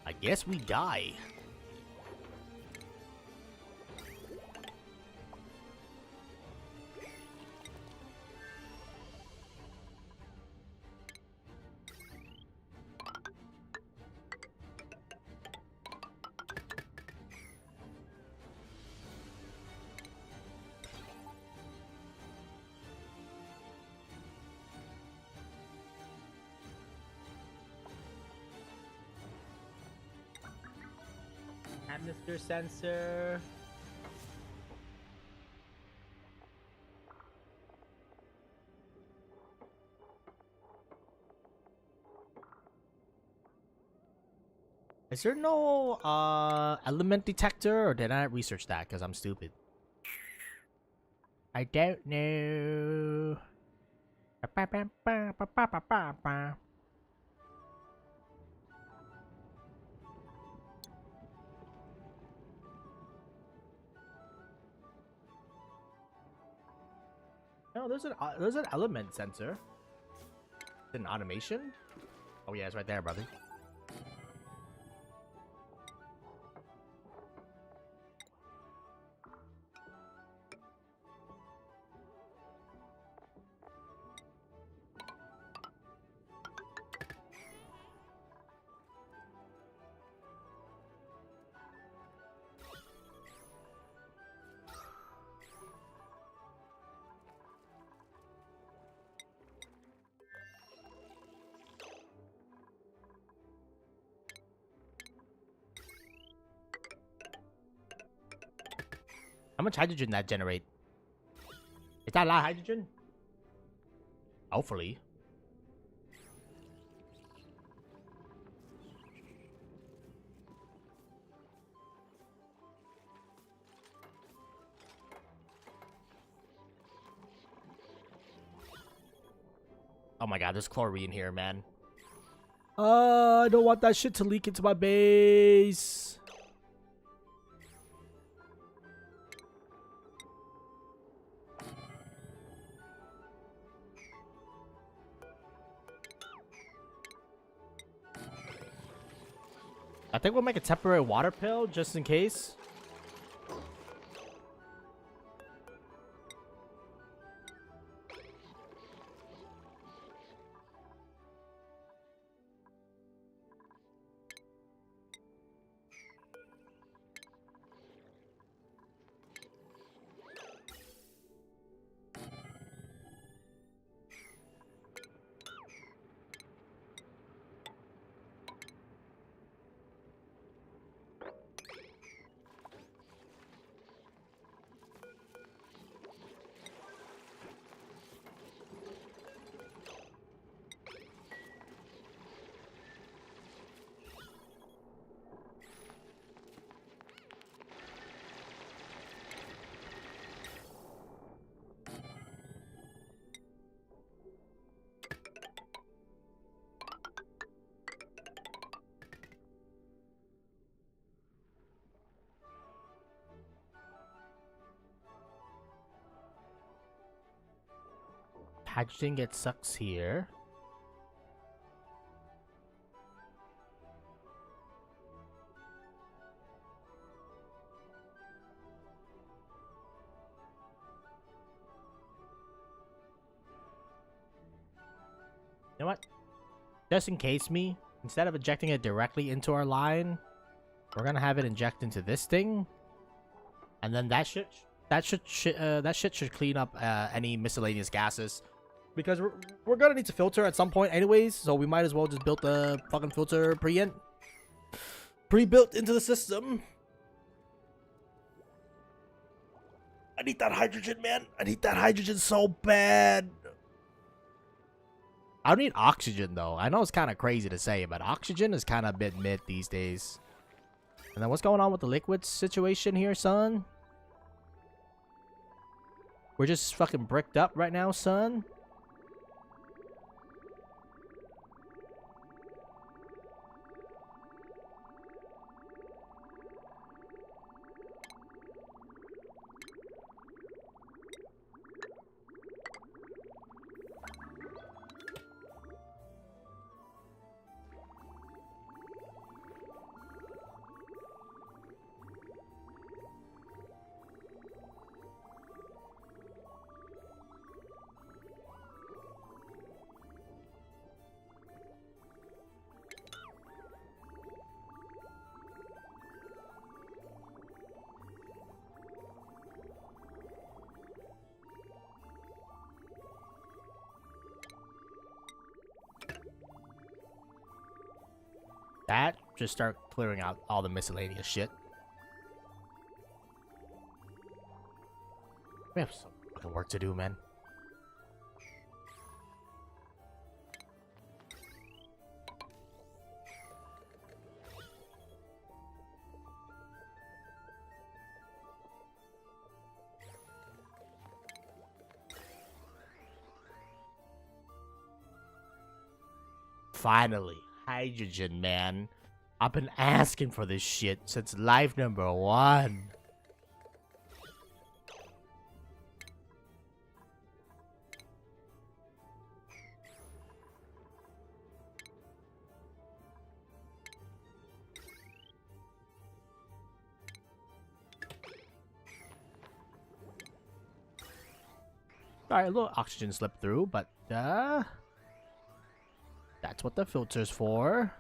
I guess we die. Atmosphere sensor. Is there no element detector, or did I not research that because I'm stupid? I don't know. No, there's an element sensor. Is it an automation? Oh yeah, it's right there, brother. How much hydrogen that generate? Is that a lot of hydrogen? Hopefully. Oh my god, there's chlorine here, man. I don't want that shit to leak into my base. I think we'll make a temporary water pill just in case. Hydrogen gets sucks here. You know what? Just in case instead of ejecting it directly into our line, We're gonna have it inject into this thing, and then that shit should clean up any miscellaneous gases, because we're gonna need to filter at some point anyways. So we might as well just build the fucking filter pre-built into the system. I need that hydrogen, man. I need that hydrogen so bad. I don't need oxygen, though. I know it's kind of crazy to say, but oxygen is kind of a bit mid these days. And then what's going on with the liquid situation here, son? We're just fucking bricked up right now, son. That just start clearing out all the miscellaneous shit. We have some fucking work to do, man. Finally. Hydrogen, man. I've been asking for this shit since life number 1. Alright, a little oxygen slipped through, but that's what the filter's for.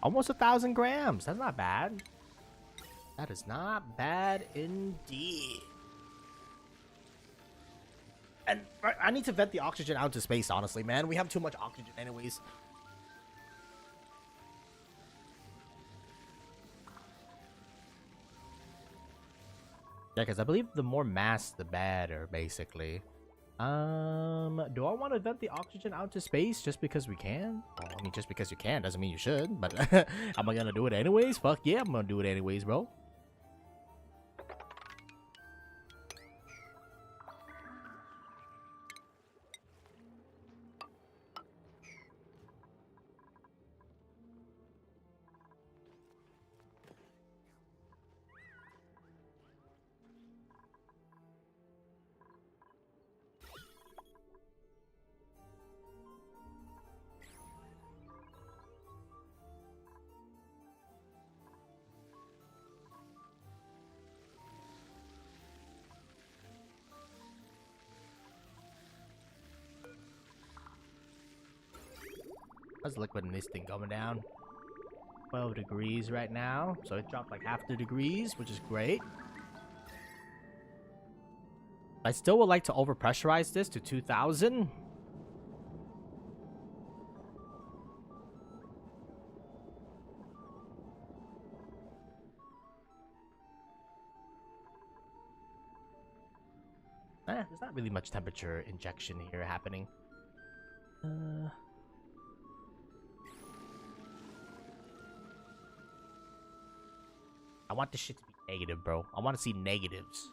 Almost 1,000 grams. That's not bad. That is not bad indeed. And I need to vent the oxygen out to space, honestly, man. We have too much oxygen anyways. Yeah, because I believe the more mass, the better, basically. Do I want to vent the oxygen out to space just because we can? Well, I mean, just because you can doesn't mean you should, but am I gonna do it anyways? Fuck yeah, I'm gonna do it anyways, bro. How's the liquid in this thing going down? 12 degrees right now. So it dropped like half the degrees, which is great. I still would like to overpressurize this to 2,000. There's not really much temperature injection here happening. I want this shit to be negative, bro. I want to see negatives.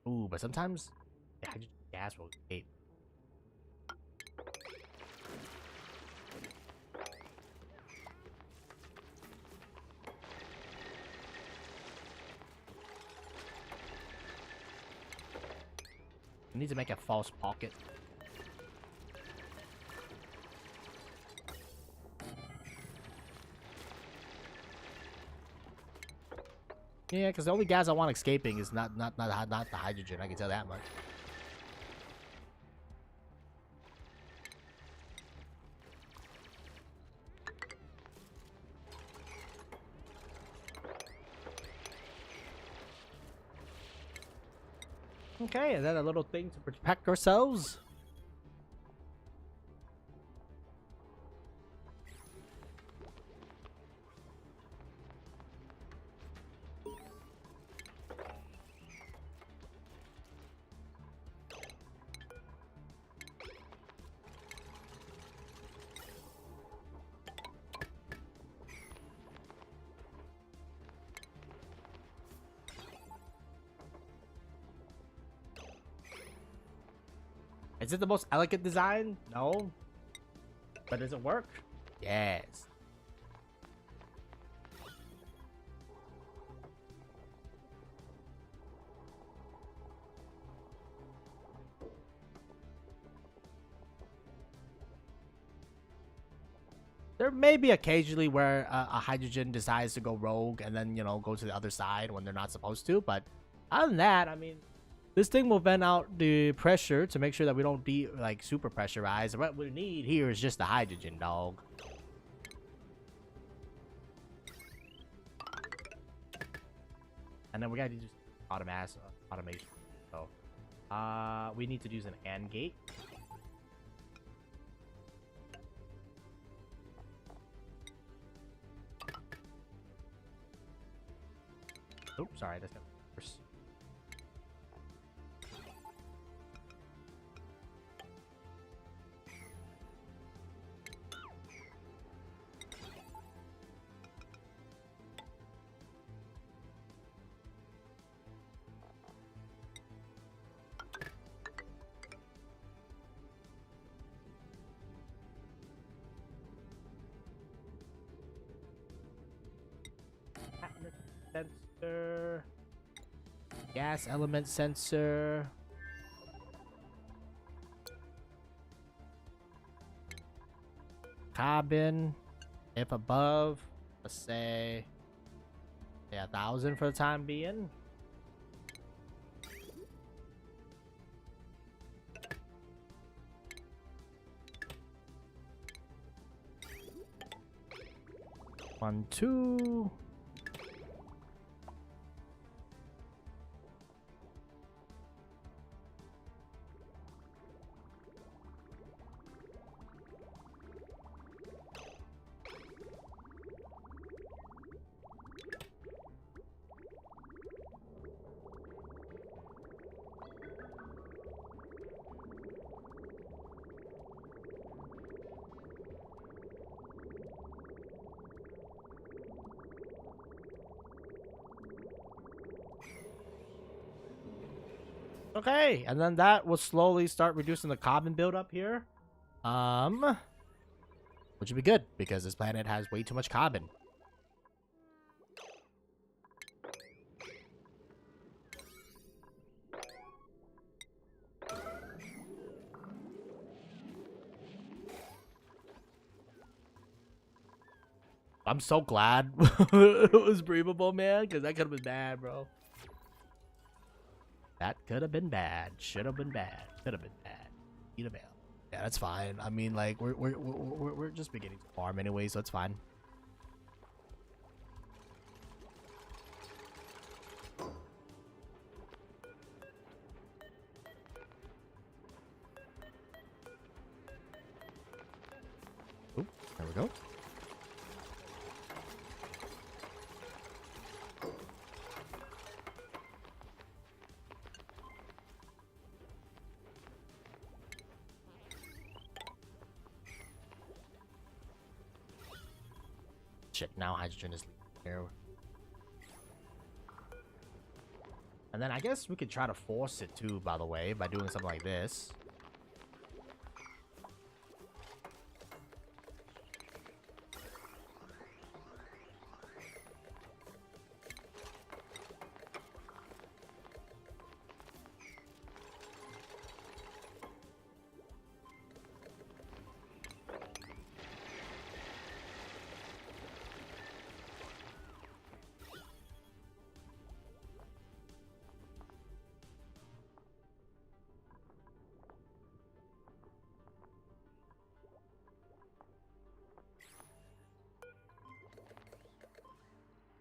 Ooh, but sometimes hydrogen gas will escape. I need to make a false pocket. Yeah, because the only gas I want escaping is not the hydrogen. I can tell that much. Okay, and then a little thing to protect ourselves. Is it the most elegant design? No. But does it work? Yes. There may be occasionally where a hydrogen decides to go rogue and then, you know, go to the other side when they're not supposed to. But other than that, I mean, this thing will vent out the pressure to make sure that we don't be like super pressurized. What we need here is just the hydrogen, dog. And then we gotta use automation. So, we need to use an AND gate. Oops, sorry, that's not worse. Sensor, gas element sensor, carbon, if above, let's say, yeah, 1,000 for the time being. One, two. Okay, and then that will slowly start reducing the carbon buildup here. Which would be good because this planet has way too much carbon. I'm so glad it was breathable, man, because that could have been bad, bro. That could have been bad. Should have been bad. Could have been bad. Eat a bale. Yeah, that's fine. I mean, like, we're just beginning to farm anyway, so it's fine. Oop, there we go. shit, now hydrogen is here. And then I guess we could try to force it too, by the way, by doing something like this.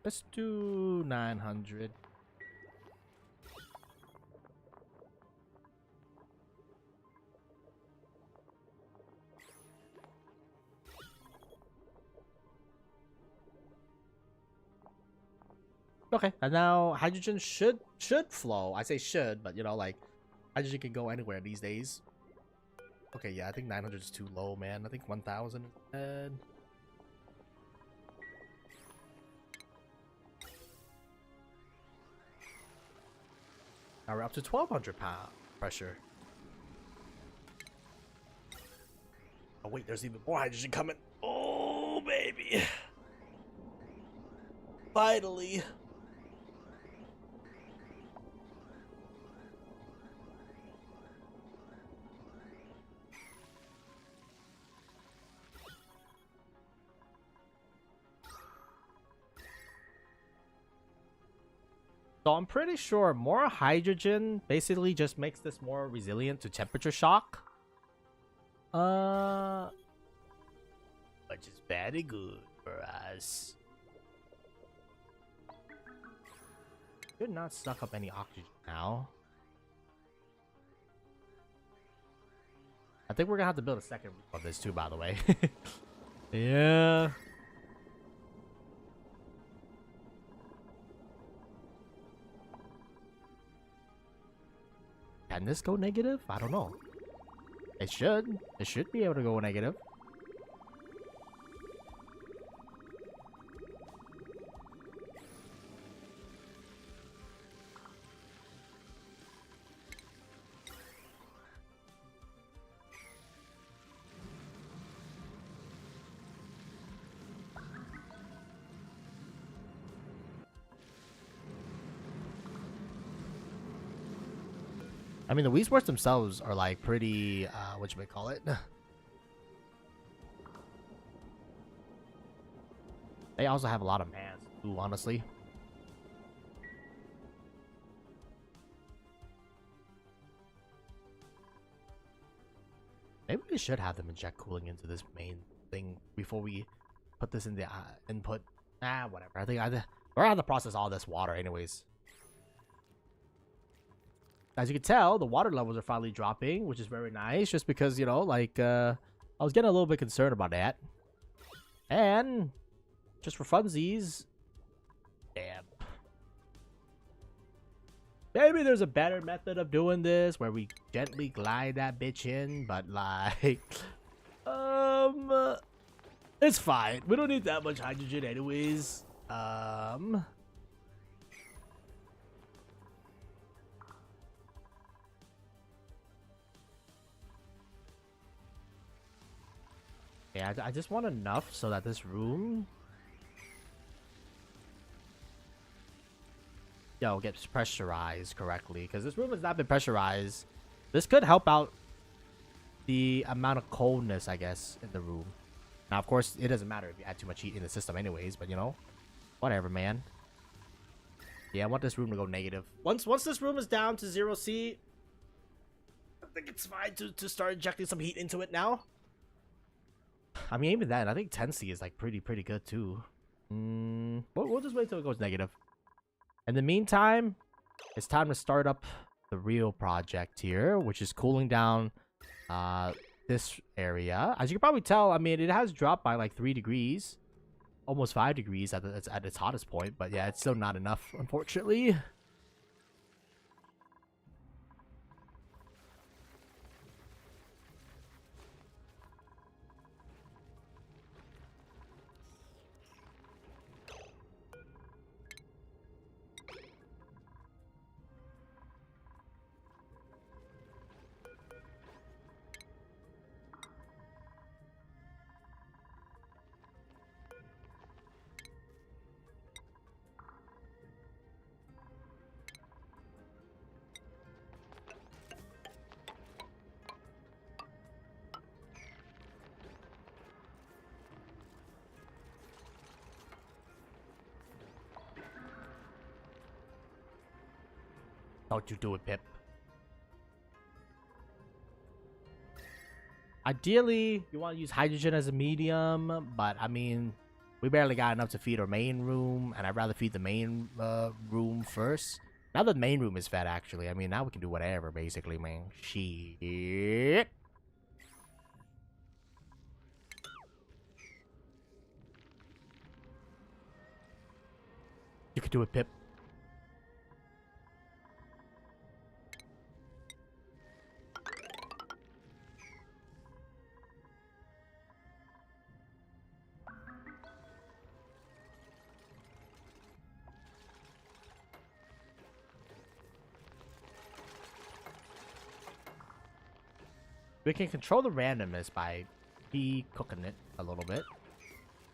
Let's do 900. Okay, and now hydrogen should flow. I say should, but you know, like hydrogen can go anywhere these days. Okay, yeah, I think 900 is too low, man. I think 1,000 instead. Now we're up to 1,200 pound pressure. Oh wait, there's even more hydrogen coming. Oh baby! Finally. So I'm pretty sure more hydrogen basically just makes this more resilient to temperature shock. Which is very good for us. Should not suck up any oxygen now. I think we're gonna have to build a second roof of this too, by the way. Yeah. Can this go negative? I don't know. It should. It should be able to go negative. I mean, the Wii Sports themselves are like pretty, whatchamacallit? They also have a lot of mans, too, honestly. Maybe we should have them inject cooling into this main thing before we put this in the input. Whatever. I think we're gonna have to process all this water anyways. As you can tell, the water levels are finally dropping, which is very nice. Just because, you know, like, I was getting a little bit concerned about that. And just for funsies, damn. Maybe there's a better method of doing this where we gently glide that bitch in, but like, it's fine. We don't need that much hydrogen anyways. Yeah, I just want enough so that this room, gets pressurized correctly. Because this room has not been pressurized. This could help out the amount of coldness, I guess, in the room. Now, of course, it doesn't matter if you add too much heat in the system anyways, but, you know, whatever, man. Yeah, I want this room to go negative. Once this room is down to 0C, I think it's fine to start injecting some heat into it now. I mean, even then, I think 10C is like pretty good too. We'll just wait till it goes negative. In the meantime, it's time to start up the real project here, which is cooling down this area. As you can probably tell, I mean, it has dropped by like 3 degrees, almost 5 degrees at its hottest point. But yeah, it's still not enough, unfortunately. Don't you do it, Pip. Ideally, you want to use hydrogen as a medium, but I mean, we barely got enough to feed our main room, and I'd rather feed the main room first. Now that the main room is fed, actually, I mean, now we can do whatever, basically, man. Shit. You can do it, Pip. We can control the randomness by cooking it a little bit.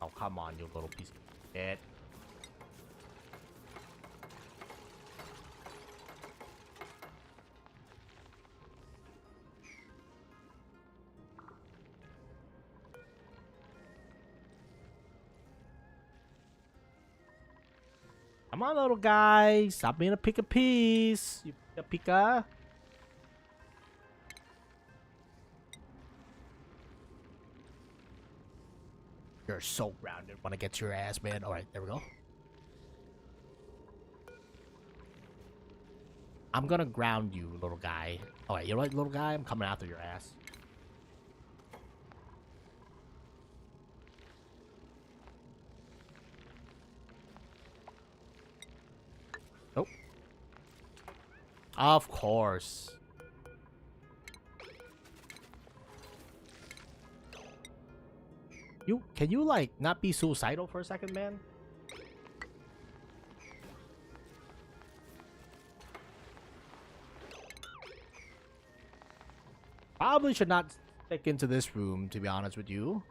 Oh, come on, you little piece of shit. Come on, little guy. Stop being a piece. You pika. You're so grounded. Want to get your ass, man. All right, there we go. I'm gonna ground you, little guy. All right, you know what, little guy? I'm coming after your ass. Nope. Of course. Can you like not be suicidal for a second, man? Probably should not stick into this room, to be honest with you.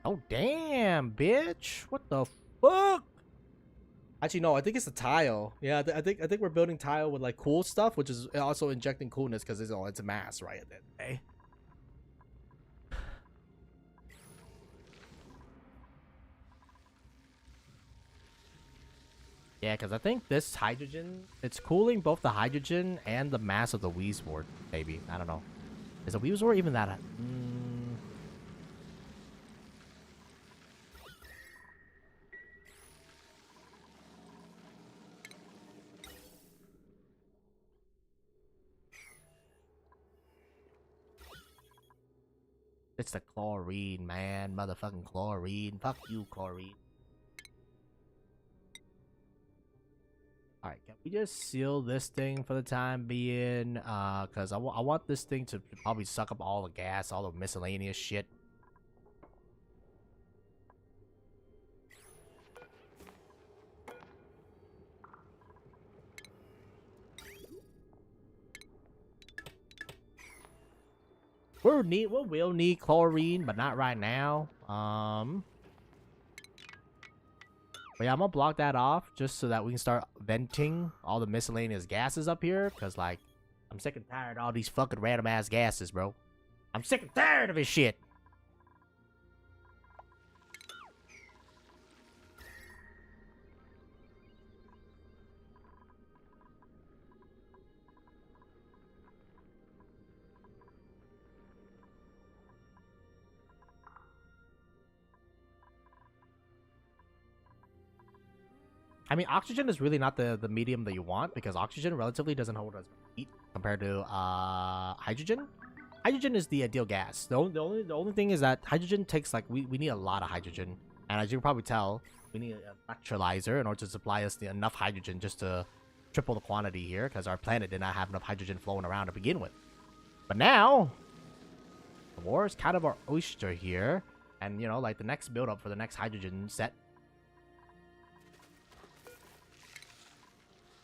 Oh damn, bitch! What the fuck? Actually, no. I think it's a tile. Yeah, I think we're building tile with like cool stuff, which is also injecting coolness because it's a mass, right? At the end of the day. Yeah, because I think this hydrogen, it's cooling both the hydrogen and the mass of the Weezwort, maybe. I don't know. Is the Weezwort even that? It's the chlorine, man. Motherfucking chlorine. Fuck you, chlorine. Alright, can we just seal this thing for the time being? Because I want this thing to probably suck up all the gas, all the miscellaneous shit. We will need chlorine, but not right now. But yeah, I'm gonna block that off just so that we can start venting all the miscellaneous gases up here. Cause like, I'm sick and tired of all these fucking random ass gases, bro. I'm sick and tired of this shit. I mean, oxygen is really not the medium that you want because oxygen relatively doesn't hold as much heat compared to hydrogen. Hydrogen is the ideal gas. The only thing is that hydrogen takes like we need a lot of hydrogen, and as you can probably tell, we need an electrolyzer in order to supply us enough hydrogen just to triple the quantity here because our planet did not have enough hydrogen flowing around to begin with. But now, the war is kind of our oyster here, and you know, like the next build up for the next hydrogen set.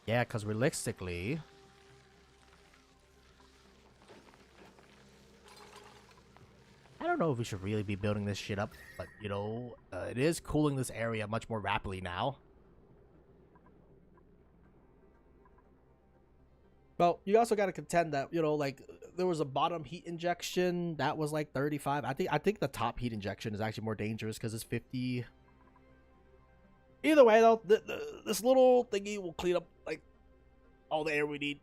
Yeah, because realistically, I don't know if we should really be building this shit up, but you know, it is cooling this area much more rapidly now. Well, you also got to contend that, you know, like there was a bottom heat injection that was like 35. I think the top heat injection is actually more dangerous because it's 50. Either way, though, this little thingy will clean up like all the air we need.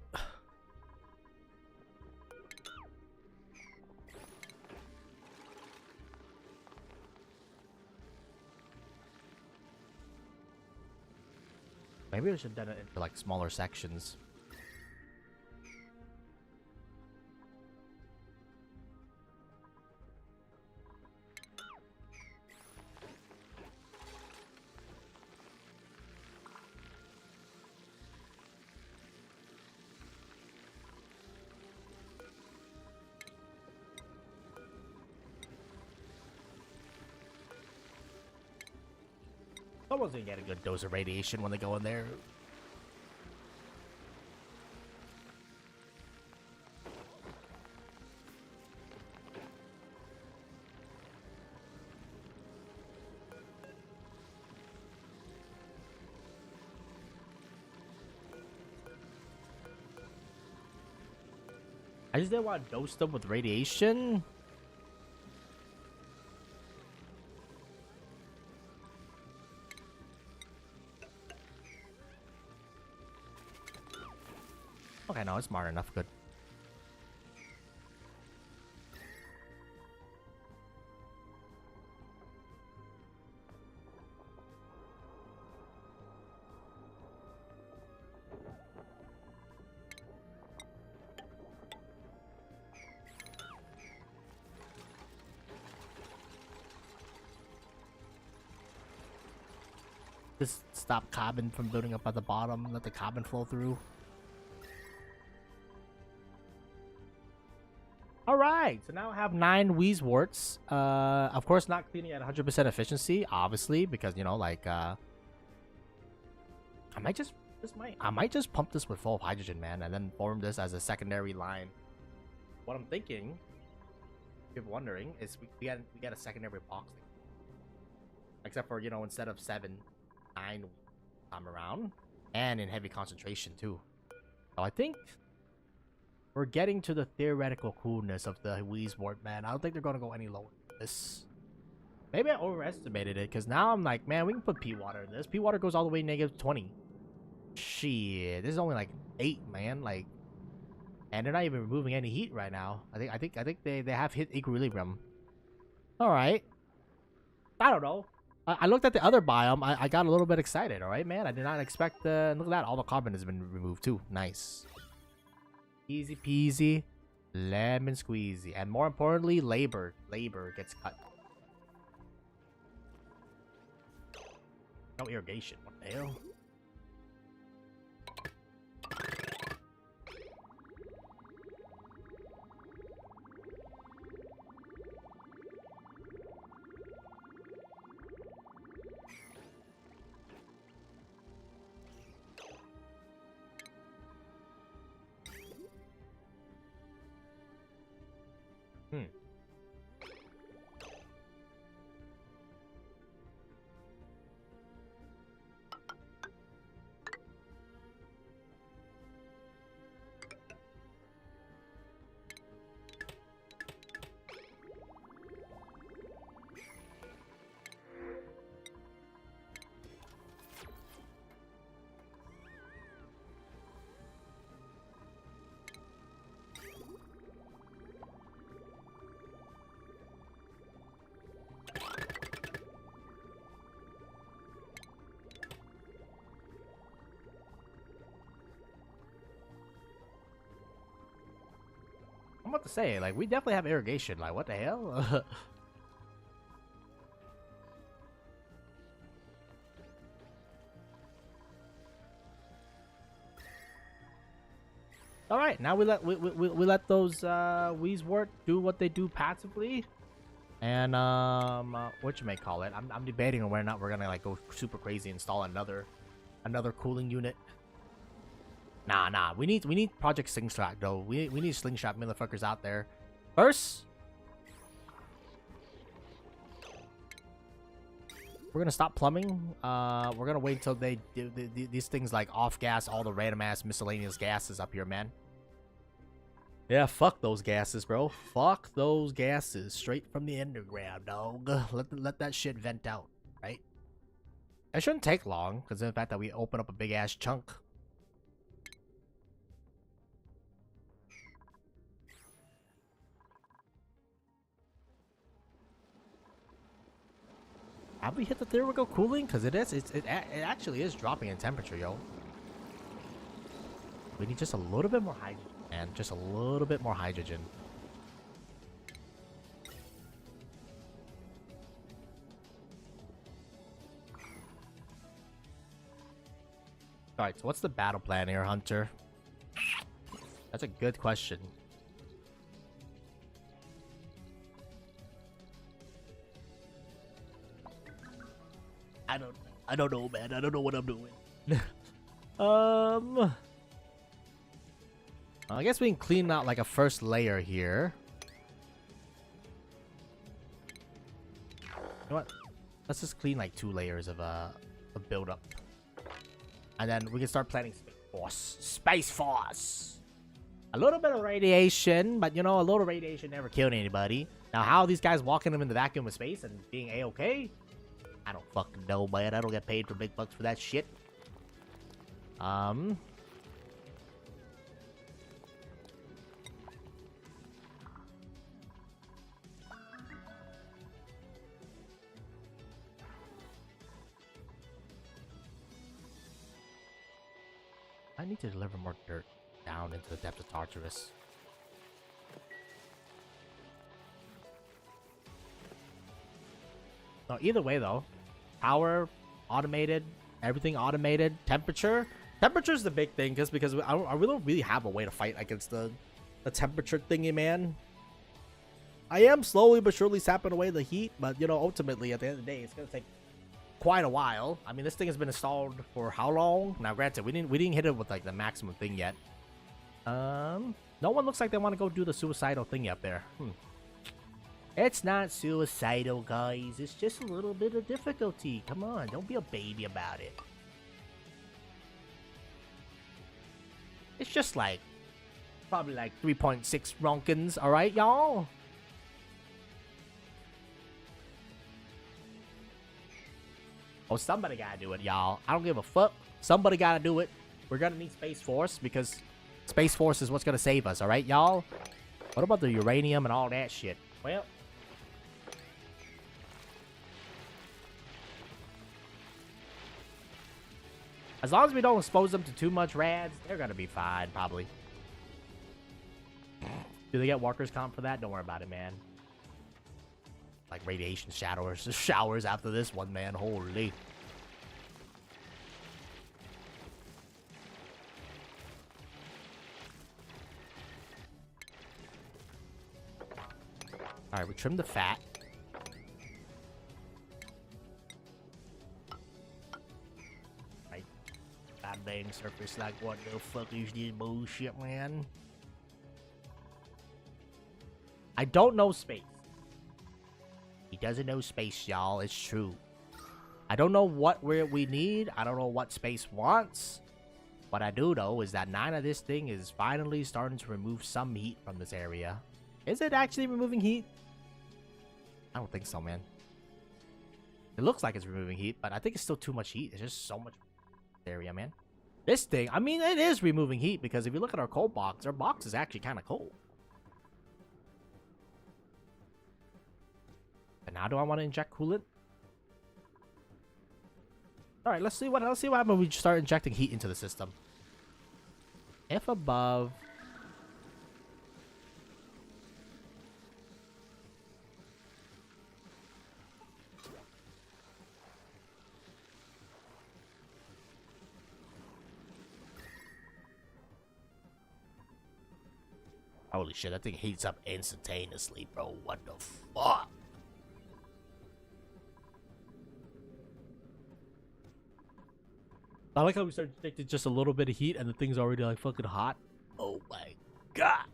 Maybe I should have done it into like smaller sections. Someone's gonna get a good dose of radiation when they go in there. I just didn't want to dose them with radiation. Okay, no, it's smart enough. Good. Just stop carbon from building up at the bottom. Let the carbon flow through. Alright, so now I have 9 Wheezeworts. Of course, not cleaning at 100% efficiency, obviously, because, you know, like, I might just pump this with full of hydrogen, man, and then form this as a secondary line. What I'm thinking, if you're wondering, is we got a secondary box. Except for, you know, instead of 7, 9 time around, and in heavy concentration, too. So I think we're getting to the theoretical coolness of the Wheezewort, man. I don't think they're gonna go any lower than this. Maybe I overestimated it, because now I'm like, man, we can put P-Water in this. P-Water goes all the way -20. Shit, this is only like 8, man. Like, and they're not even removing any heat right now. I think they have hit equilibrium. All right. I don't know. I looked at the other biome. I got a little bit excited. All right, man. I did not expect. Look at that. All the carbon has been removed too. Nice. Easy peasy, lemon squeezy, and more importantly, labor gets cut. No irrigation. What the hell? I'm about to say, like, we definitely have irrigation. Like, what the hell? All right, now we let those Wheezewort do what they do passively, and what you may call it. I'm debating on whether or not we're gonna like go super crazy, install another cooling unit. Nah. We need Project Slingshot though. We need Slingshot motherfuckers out there. First, we're gonna stop plumbing. We're gonna wait until they do these things like off gas all the random ass miscellaneous gases up here, man. Yeah, fuck those gases, bro. Fuck those gases straight from the underground, dog. Let that shit vent out, right? It shouldn't take long, because of the fact that we open up a big ass chunk. Have we hit the theoretical cooling? Because it actually is dropping in temperature, yo. We need just a little bit more hydrogen, man. Just a little bit more hydrogen. Alright, so what's the battle plan here, Hunter? That's a good question. I don't know, man. I don't know what I'm doing. I guess we can clean out like a first layer here. You know what? Let's just clean like 2 layers of build up. And then we can start planning Space Force. Space Force! A little bit of radiation, but you know, a little radiation never killed anybody. Now, how are these guys walking them in the vacuum of space and being A-okay? I don't fucking know, man. I don't get paid for big bucks for that shit. I need to deliver more dirt down into the depth of Tartarus. No, either way though, power automated, everything automated. Temperature's the big thing, because we don't really have a way to fight against the temperature thingy, man. I am slowly but surely sapping away the heat, but you know, ultimately at the end of the day, it's gonna take quite a while. I mean, this thing has been installed for how long? Now, granted, we didn't hit it with like the maximum thing yet. No one looks like they want to go do the suicidal thingy up there. It's not suicidal, guys. It's just a little bit of difficulty. Come on, don't be a baby about it. It's just like, probably like 3.6 ronkins, alright, y'all? Oh, somebody gotta do it, y'all. I don't give a fuck. Somebody gotta do it. We're gonna need Space Force, because Space Force is what's gonna save us, alright, y'all? What about the uranium and all that shit? Well, as long as we don't expose them to too much rads, they're gonna be fine, probably. Do they get workers' comp for that? Don't worry about it, man. Like radiation showers after this one, man. Holy. Alright, we trimmed the fat. Right. God dang surface, like, what the fuck is this bullshit, man? I don't know space. He doesn't know space, y'all. It's true. I don't know what we need. I don't know what space wants. What I do know is that 9 of this thing is finally starting to remove some heat from this area. Is it actually removing heat? I don't think so, man. It looks like it's removing heat, but I think it's still too much heat. It's just so much area, man. This thing, I mean, it is removing heat, because if you look at our cold box, our box is actually kind of cold. But now do I want to inject coolant? Alright, let's see what happens when we start injecting heat into the system. If above. Holy shit, that thing heats up instantaneously, bro. What the fuck? I like how we started injecting just a little bit of heat and the thing's already like fucking hot. Oh my god.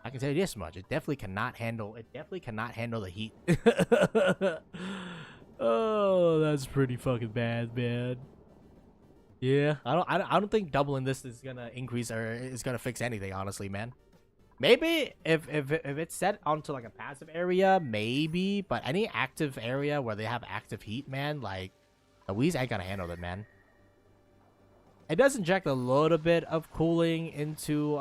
I can tell you this much: it definitely cannot handle. It definitely cannot handle the heat. Oh, that's pretty fucking bad, man. Yeah, I don't think doubling this is gonna increase or is gonna fix anything, honestly, man. Maybe if it's set onto like a passive area, maybe, but any active area where they have active heat, man, like the Wheeze ain't gonna handle it, man. It does inject a little bit of cooling into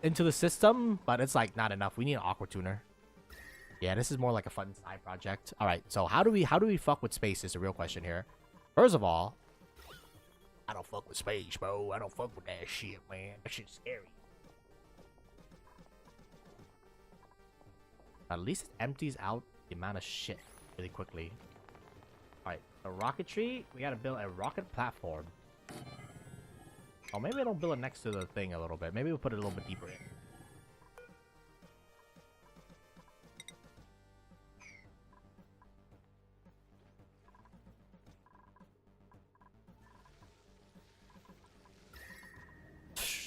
into the system, but it's like not enough. We need an aqua tuner. Yeah, this is more like a fun side project. All right, so how do we fuck with space is the real question here. First of all, I don't fuck with space, bro. I don't fuck with that shit, man. That shit's scary. At least it empties out the amount of shit really quickly. Alright, the rocketry, we gotta build a rocket platform. Oh, maybe I don't build it next to the thing a little bit. Maybe we'll put it a little bit deeper in.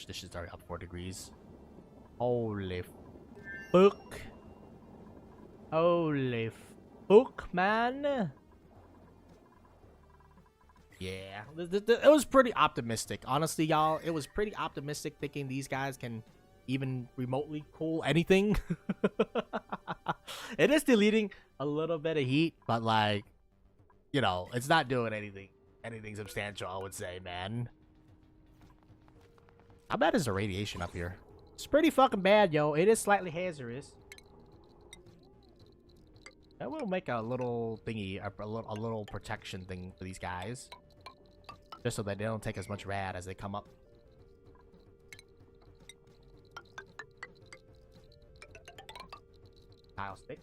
This is already up 4 degrees. Holy fuck. Holy fuck, man. Yeah, it was pretty optimistic. Honestly, y'all, it was pretty optimistic thinking these guys can even remotely cool anything. It is deleting a little bit of heat, but like, you know, it's not doing anything substantial, I would say, man. How bad is the radiation up here? It's pretty fucking bad, yo. It is slightly hazardous. I will make a little thingy, a little protection thing for these guys. Just so that they don't take as much rad as they come up. Tile stick.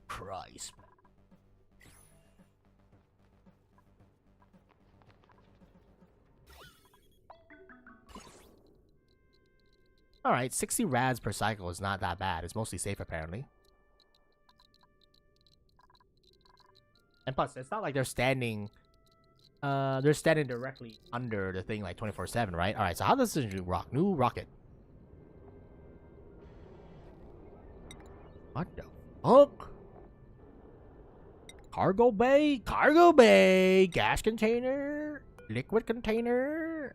Christ. Alright, 60 rads per cycle is not that bad. It's mostly safe, apparently. And plus, it's not like they're standing directly under the thing like 24/7, right? Alright, so how does this new rocket? What the fuck? Cargo bay, gas container, liquid container,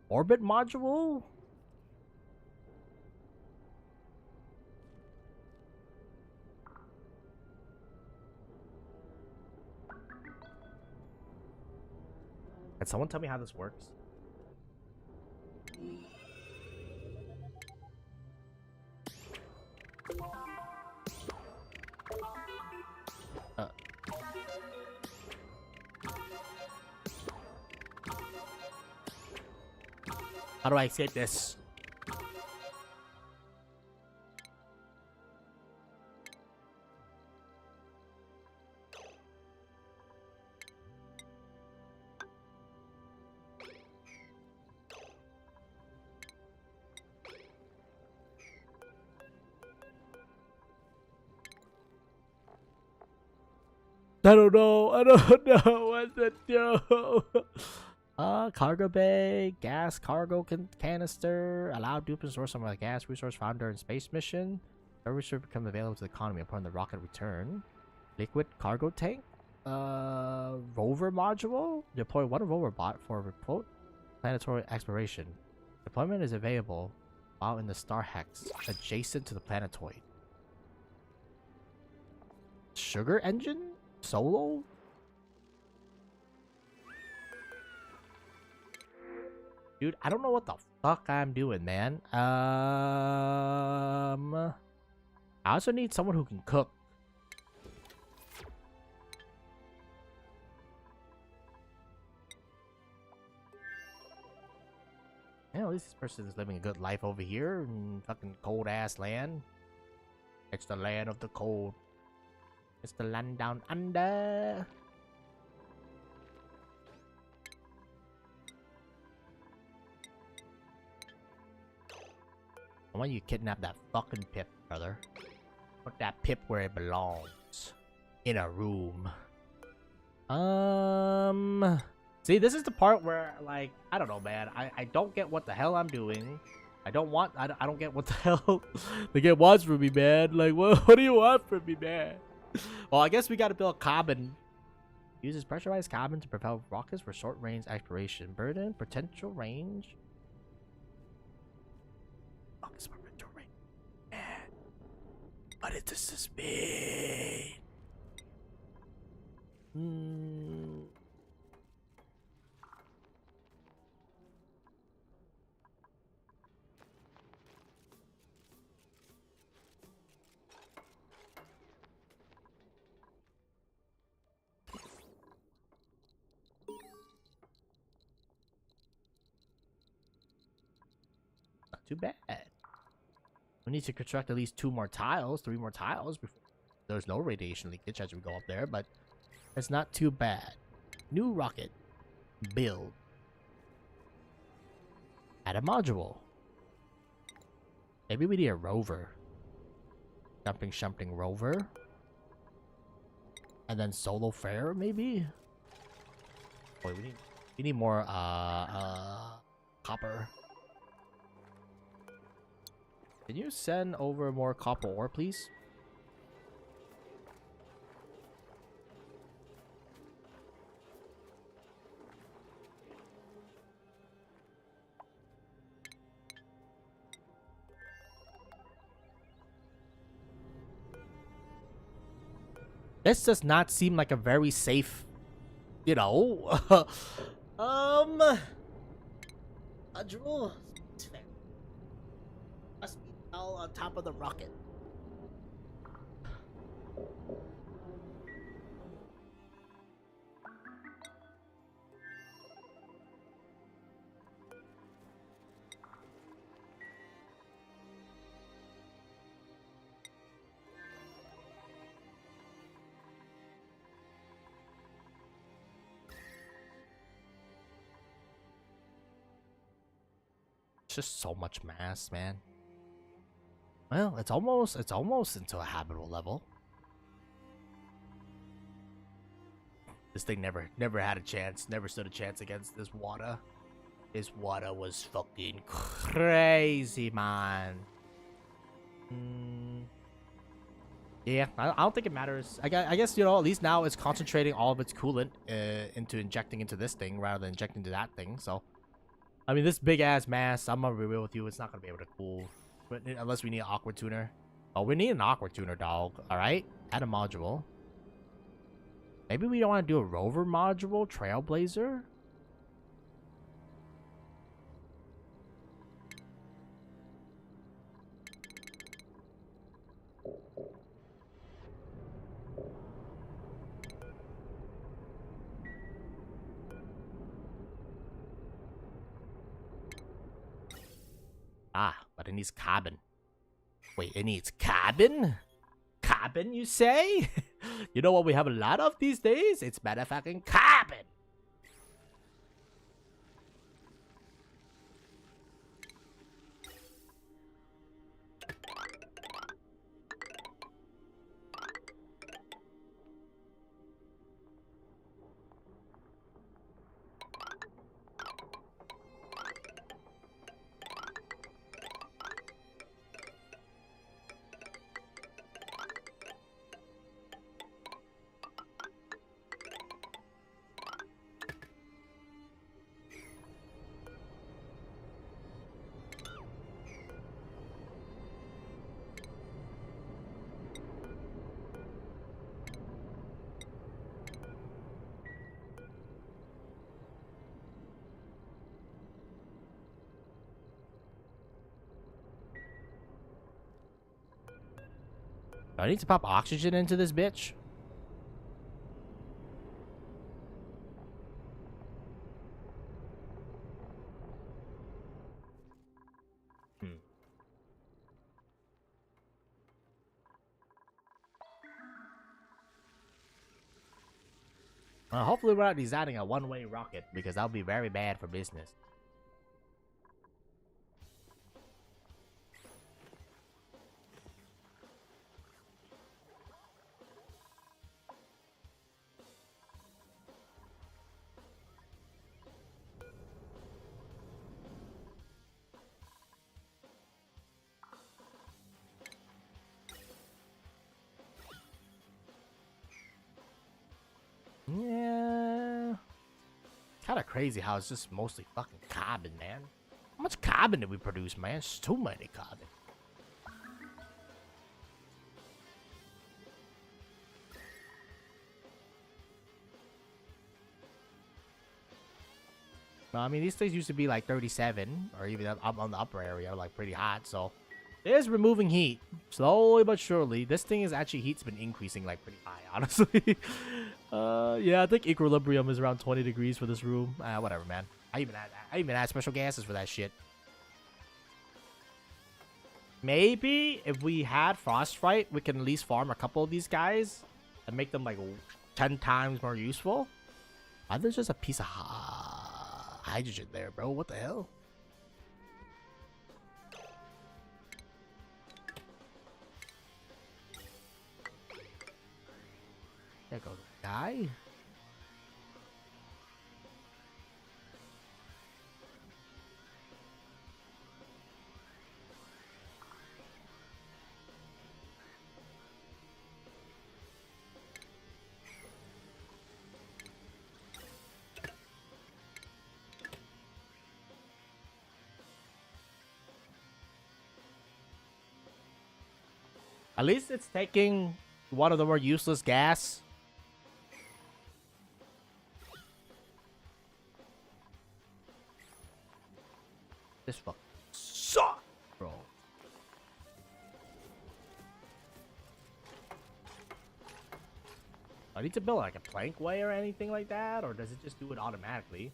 orbit module. Can someone tell me how this works? How do I escape this? I don't know. I don't know what to do. Cargo bay, gas cargo canister, allow duplicate source some of the gas resource found during space mission. Every resource become available to the economy upon the rocket return. Liquid cargo tank, rover module. Deploy one rover bot for remote planetary exploration. Deployment is available while in the star hex adjacent to the planetoid. Sugar engine solo. Dude, I don't know what the fuck I'm doing, man. I also need someone who can cook. Yeah, at least this person is living a good life over here in fucking cold ass land. It's the land of the cold. It's the land down under. want you to kidnap that fucking Pip, brother. Put that Pip where it belongs. In a room. See, this is the part where, like, I don't know, man. I don't get what the hell I'm doing. I don't get what the hell the game wants from me, man. Like, what do you want from me, man? Well, I guess we gotta build carbon. Uses pressurized carbon to propel rockets for short-range exploration. Burden, potential range. Rockets for potential range. Man. What does this mean? Not too bad. We need to construct at least 2 more tiles, 3 more tiles before there's no radiation leakage as we go up there, but it's not too bad. New rocket. Build. Add a module. Maybe we need a rover. Jumping rover. And then solo fair, maybe? Wait, we need more copper. Can you send over more copper ore, please? This does not seem like a very safe, you know, a drill. Must be all on top of the rocket. It's just so much mass, man. Well, it's almost into a habitable level. This thing never had a chance, never stood a chance against this water. This water was fucking crazy, man. Yeah, I don't think it matters. I guess, you know, at least now it's concentrating all of its coolant into injecting into this thing rather than injecting to that thing. So, I mean, this big ass mass, I'm gonna be real with you, it's not gonna be able to cool, but unless we need an aqua tuner. Oh, we need an aqua tuner, dog. All right, add a module. Maybe we don't want to do a rover module, trailblazer. Ah, but it needs carbon. Wait, it needs carbon? Carbon, you say? You know what we have a lot of these days? It's motherfucking carbon. Do I need to pop oxygen into this bitch? Well, hopefully we're not designing a one-way rocket, because that would be very bad for business. Yeah. Kind of crazy how it's just mostly fucking carbon, man. How much carbon did we produce, man? It's too many carbon. Well, I mean, these things used to be like 37, or even up on the upper area, like pretty hot. So it is removing heat slowly but surely. This thing is actually heat's been increasing like pretty high, honestly. Yeah, I think equilibrium is around 20 degrees for this room. Whatever, man. I even add special gases for that shit. Maybe if we had frostbite, we can at least farm a couple of these guys and make them like 10 times more useful. Why there's just a piece of hydrogen there, bro? What the hell? There goes the guy. At least it's taking one of the more useless gas. This fuck sucks, bro. I need to build like a plank way or anything like that, or does it just do it automatically?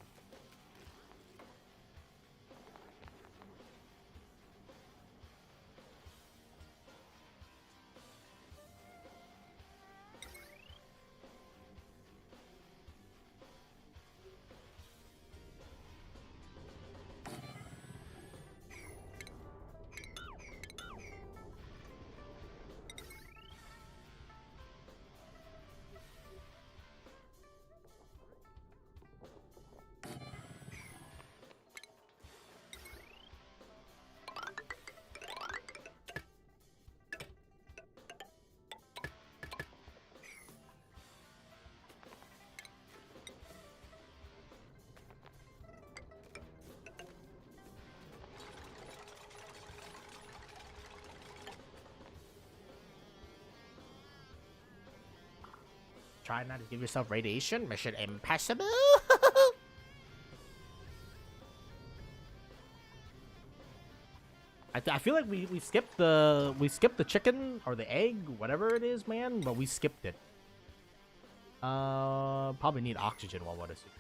Try not to give yourself radiation. Mission impossible. I feel like we skipped the chicken or the egg, whatever it is, man. But we skipped it. Probably need oxygen. What is it?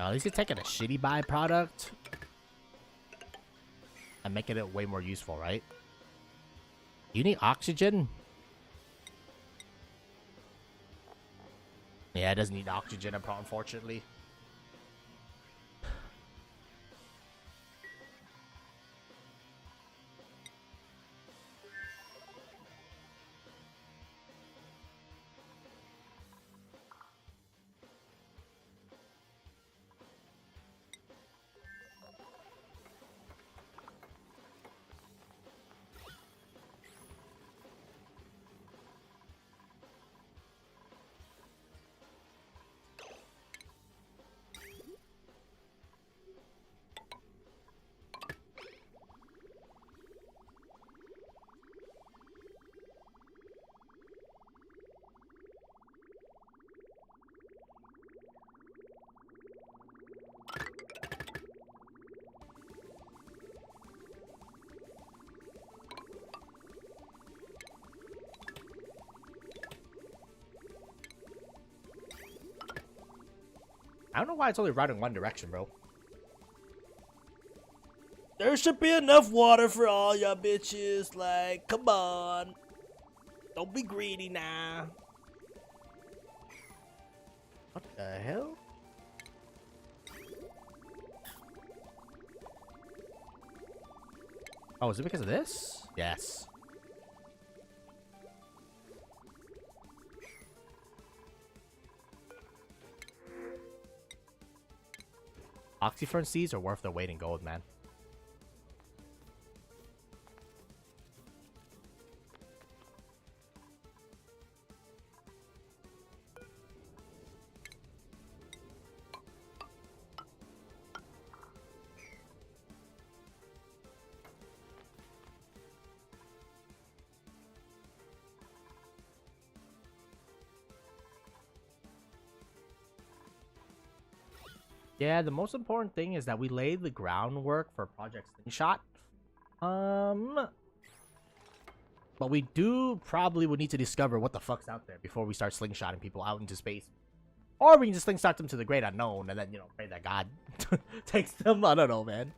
At least you're taking a shitty byproduct and making it way more useful, right? You need oxygen? Yeah, it doesn't need oxygen, unfortunately. I don't know why it's only routing one direction, bro. There should be enough water for all y'all bitches. Like, come on. Don't be greedy now. What the hell? Oh, is it because of this? Yes. Oxyfern seeds are worth their weight in gold, man. Yeah, the most important thing is that we lay the groundwork for Project Slingshot. But we do probably would need to discover what the fuck's out there before we start slingshotting people out into space. Or we can just slingshot them to the great unknown and then, you know, pray that God takes them. I don't know, man.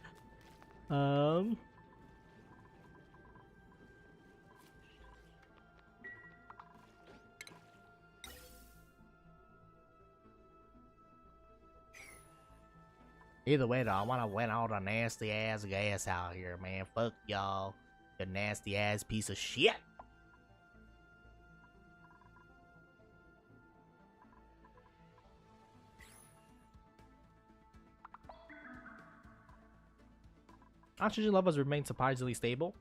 Either way, though, I want to win all the nasty ass gas out here, man. Fuck y'all. You nasty ass piece of shit. Oxygen levels remain surprisingly stable.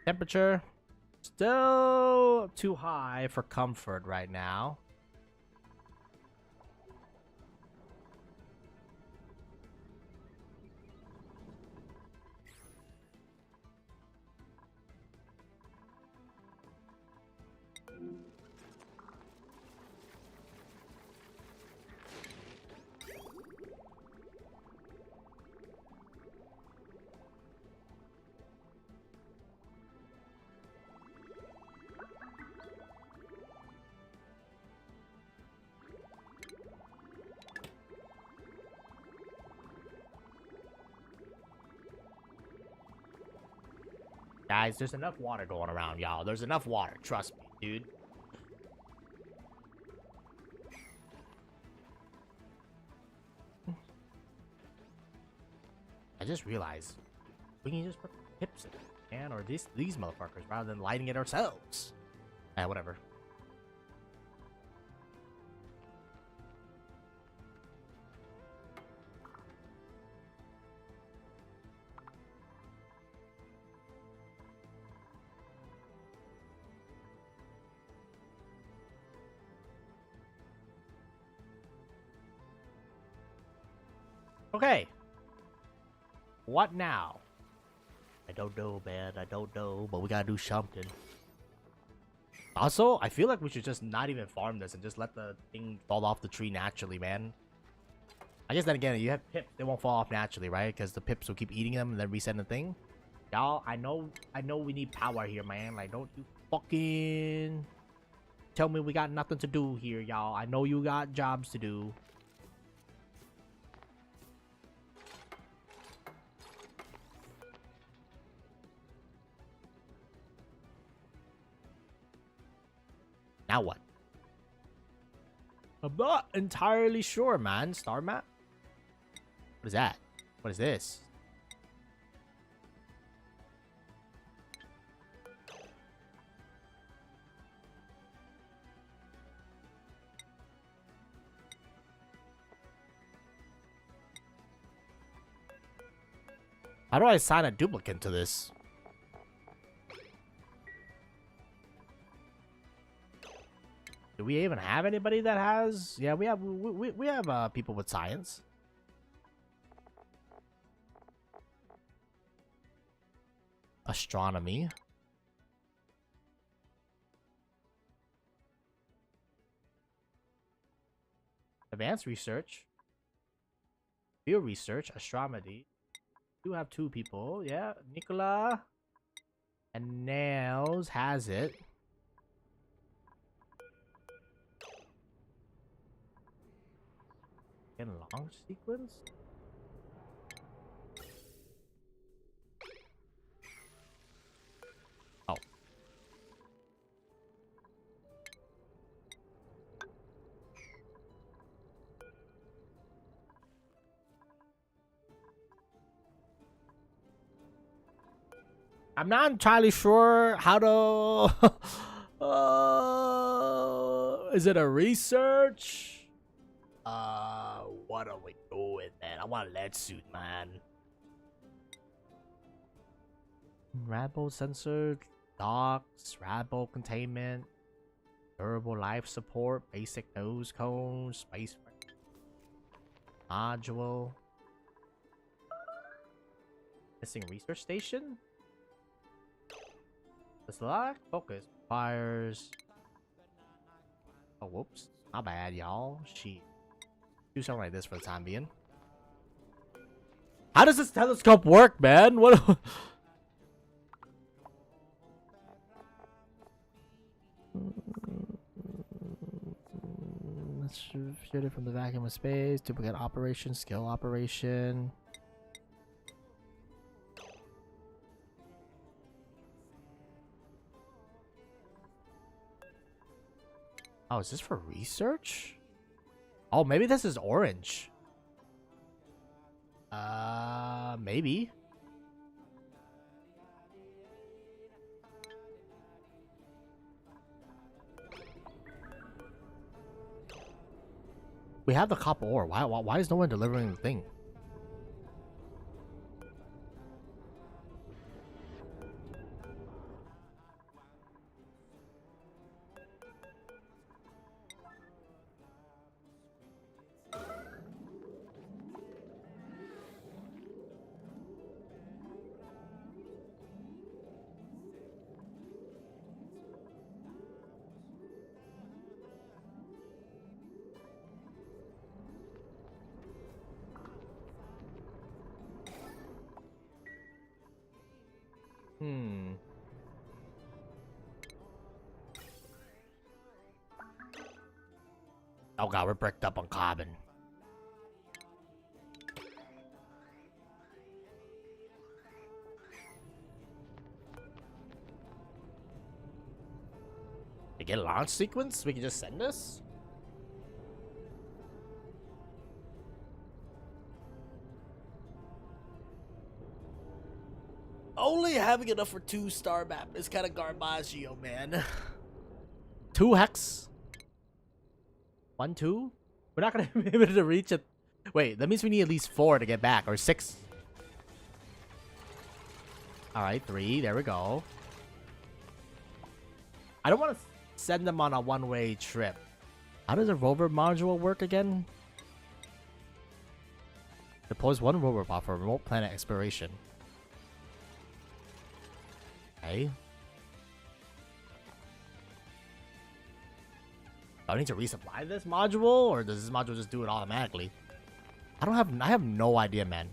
Temperature still too high for comfort right now. Guys, there's enough water going around, y'all. There's enough water. Trust me, dude. I just realized we can just put pips in it, man, or these motherfuckers rather than lighting it ourselves. Whatever. Okay. What now? I don't know, man. I don't know, but we gotta do something. Also, I feel like we should just not even farm this and just let the thing fall off the tree naturally, man. I guess then again, you have pips. They won't fall off naturally, right? Because the pips will keep eating them and then resetting the thing. Y'all, I know we need power here, man. Like, don't you fucking tell me we got nothing to do here, y'all. I know you got jobs to do. Now what? I'm not entirely sure, man. Star map? What is that? What is this? How do I assign a duplicate to this? Do we even have anybody that has? Yeah, we have people with science. Astronomy. Advanced research. Field research. Astronomy. We do have 2 people. Yeah, Nicola and Nails has it. In launch sequence? Oh. I'm not entirely sure how to Is it a research? What are we doing, man? I want a lead suit, man. Rabo sensor, docks, Rabo containment, durable life support, basic nose cone, space module. Missing research station? The select focus fires. Oh, whoops. My bad, y'all. Shit. Do something like this for the time being. How does this telescope work, man? What? Let's shoot it from the vacuum of space. Duplicate operation, skill operation. Oh, is this for research? Oh, maybe this is orange. Maybe. We have the copper ore. Why is no one delivering the thing? Oh god, we're bricked up on carbon. To get a launch sequence? We can just send this? Only having enough for 2-star map is kind of garbaggio, man. 2 hex. 1, 2? We're not gonna be able to reach it. Wait, that means we need at least 4 to get back, or 6. Alright, 3. There we go. I don't want to send them on a one-way trip. How does a rover module work again? Deploys 1 rover pod for remote planet exploration. Okay. Do I need to resupply this module, or does this module just do it automatically? I have no idea, man.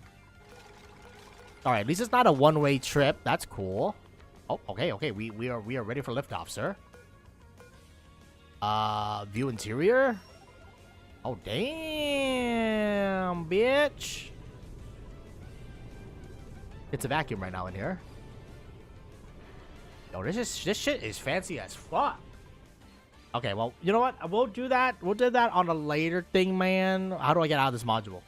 Alright, at least it's not a one-way trip. That's cool. Oh, okay. We are ready for liftoff, sir. View interior? Oh, damn, bitch. It's a vacuum right now in here. Yo, this shit is fancy as fuck. Okay, well, you know what? We'll do that. We'll do that on a later thing, man. How do I get out of this module?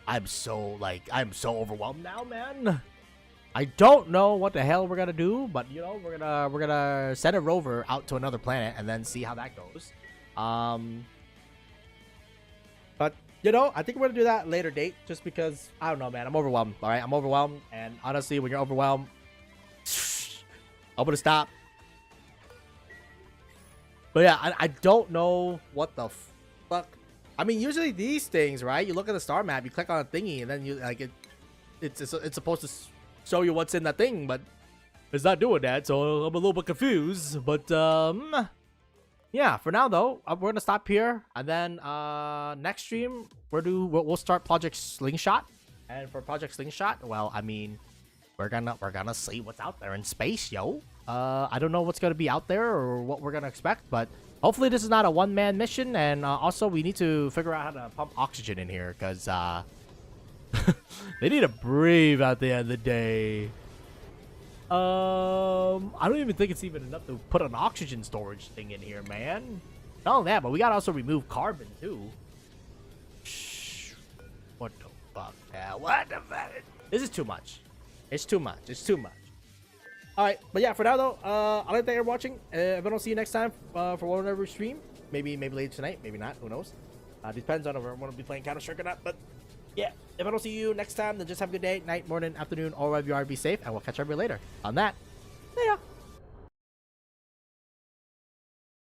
I'm so overwhelmed now, man. I don't know what the hell we're gonna do, but you know, we're gonna send a rover out to another planet and then see how that goes. But you know, I think we're gonna do that later date, just because I don't know, man. I'm overwhelmed. All right, I'm overwhelmed, and honestly, when you're overwhelmed, I'm gonna stop. But yeah, I don't know what the fuck. I mean, usually these things, right? You look at the star map, you click on a thingy, and then you like it's supposed to show you what's in that thing, but it's not doing that. So I'm a little bit confused. But yeah, for now though, we're gonna stop here, and then next stream we'll start Project Slingshot. And for Project Slingshot, well, I mean, we're gonna see what's out there in space, yo. I don't know what's gonna be out there or what we're gonna expect, but hopefully this is not a one-man mission. And also we need to figure out how to pump oxygen in here, because they need to breathe at the end of the day. I don't even think it's even enough to put an oxygen storage thing in here, man. Not only that, but we gotta also remove carbon too. Shh. What the fuck, man? What the fuck? This is too much. It's too much. It's too much. All right, but yeah, for now though, I'd like to thank you for watching. If I don't see you next time for whatever stream, maybe later tonight, maybe not, who knows? Depends on if I'm gonna be playing Counter Strike or not. But yeah, if I don't see you next time, then just have a good day, night, morning, afternoon, or wherever you are. Be safe, and we'll catch up with you later. On that, see ya.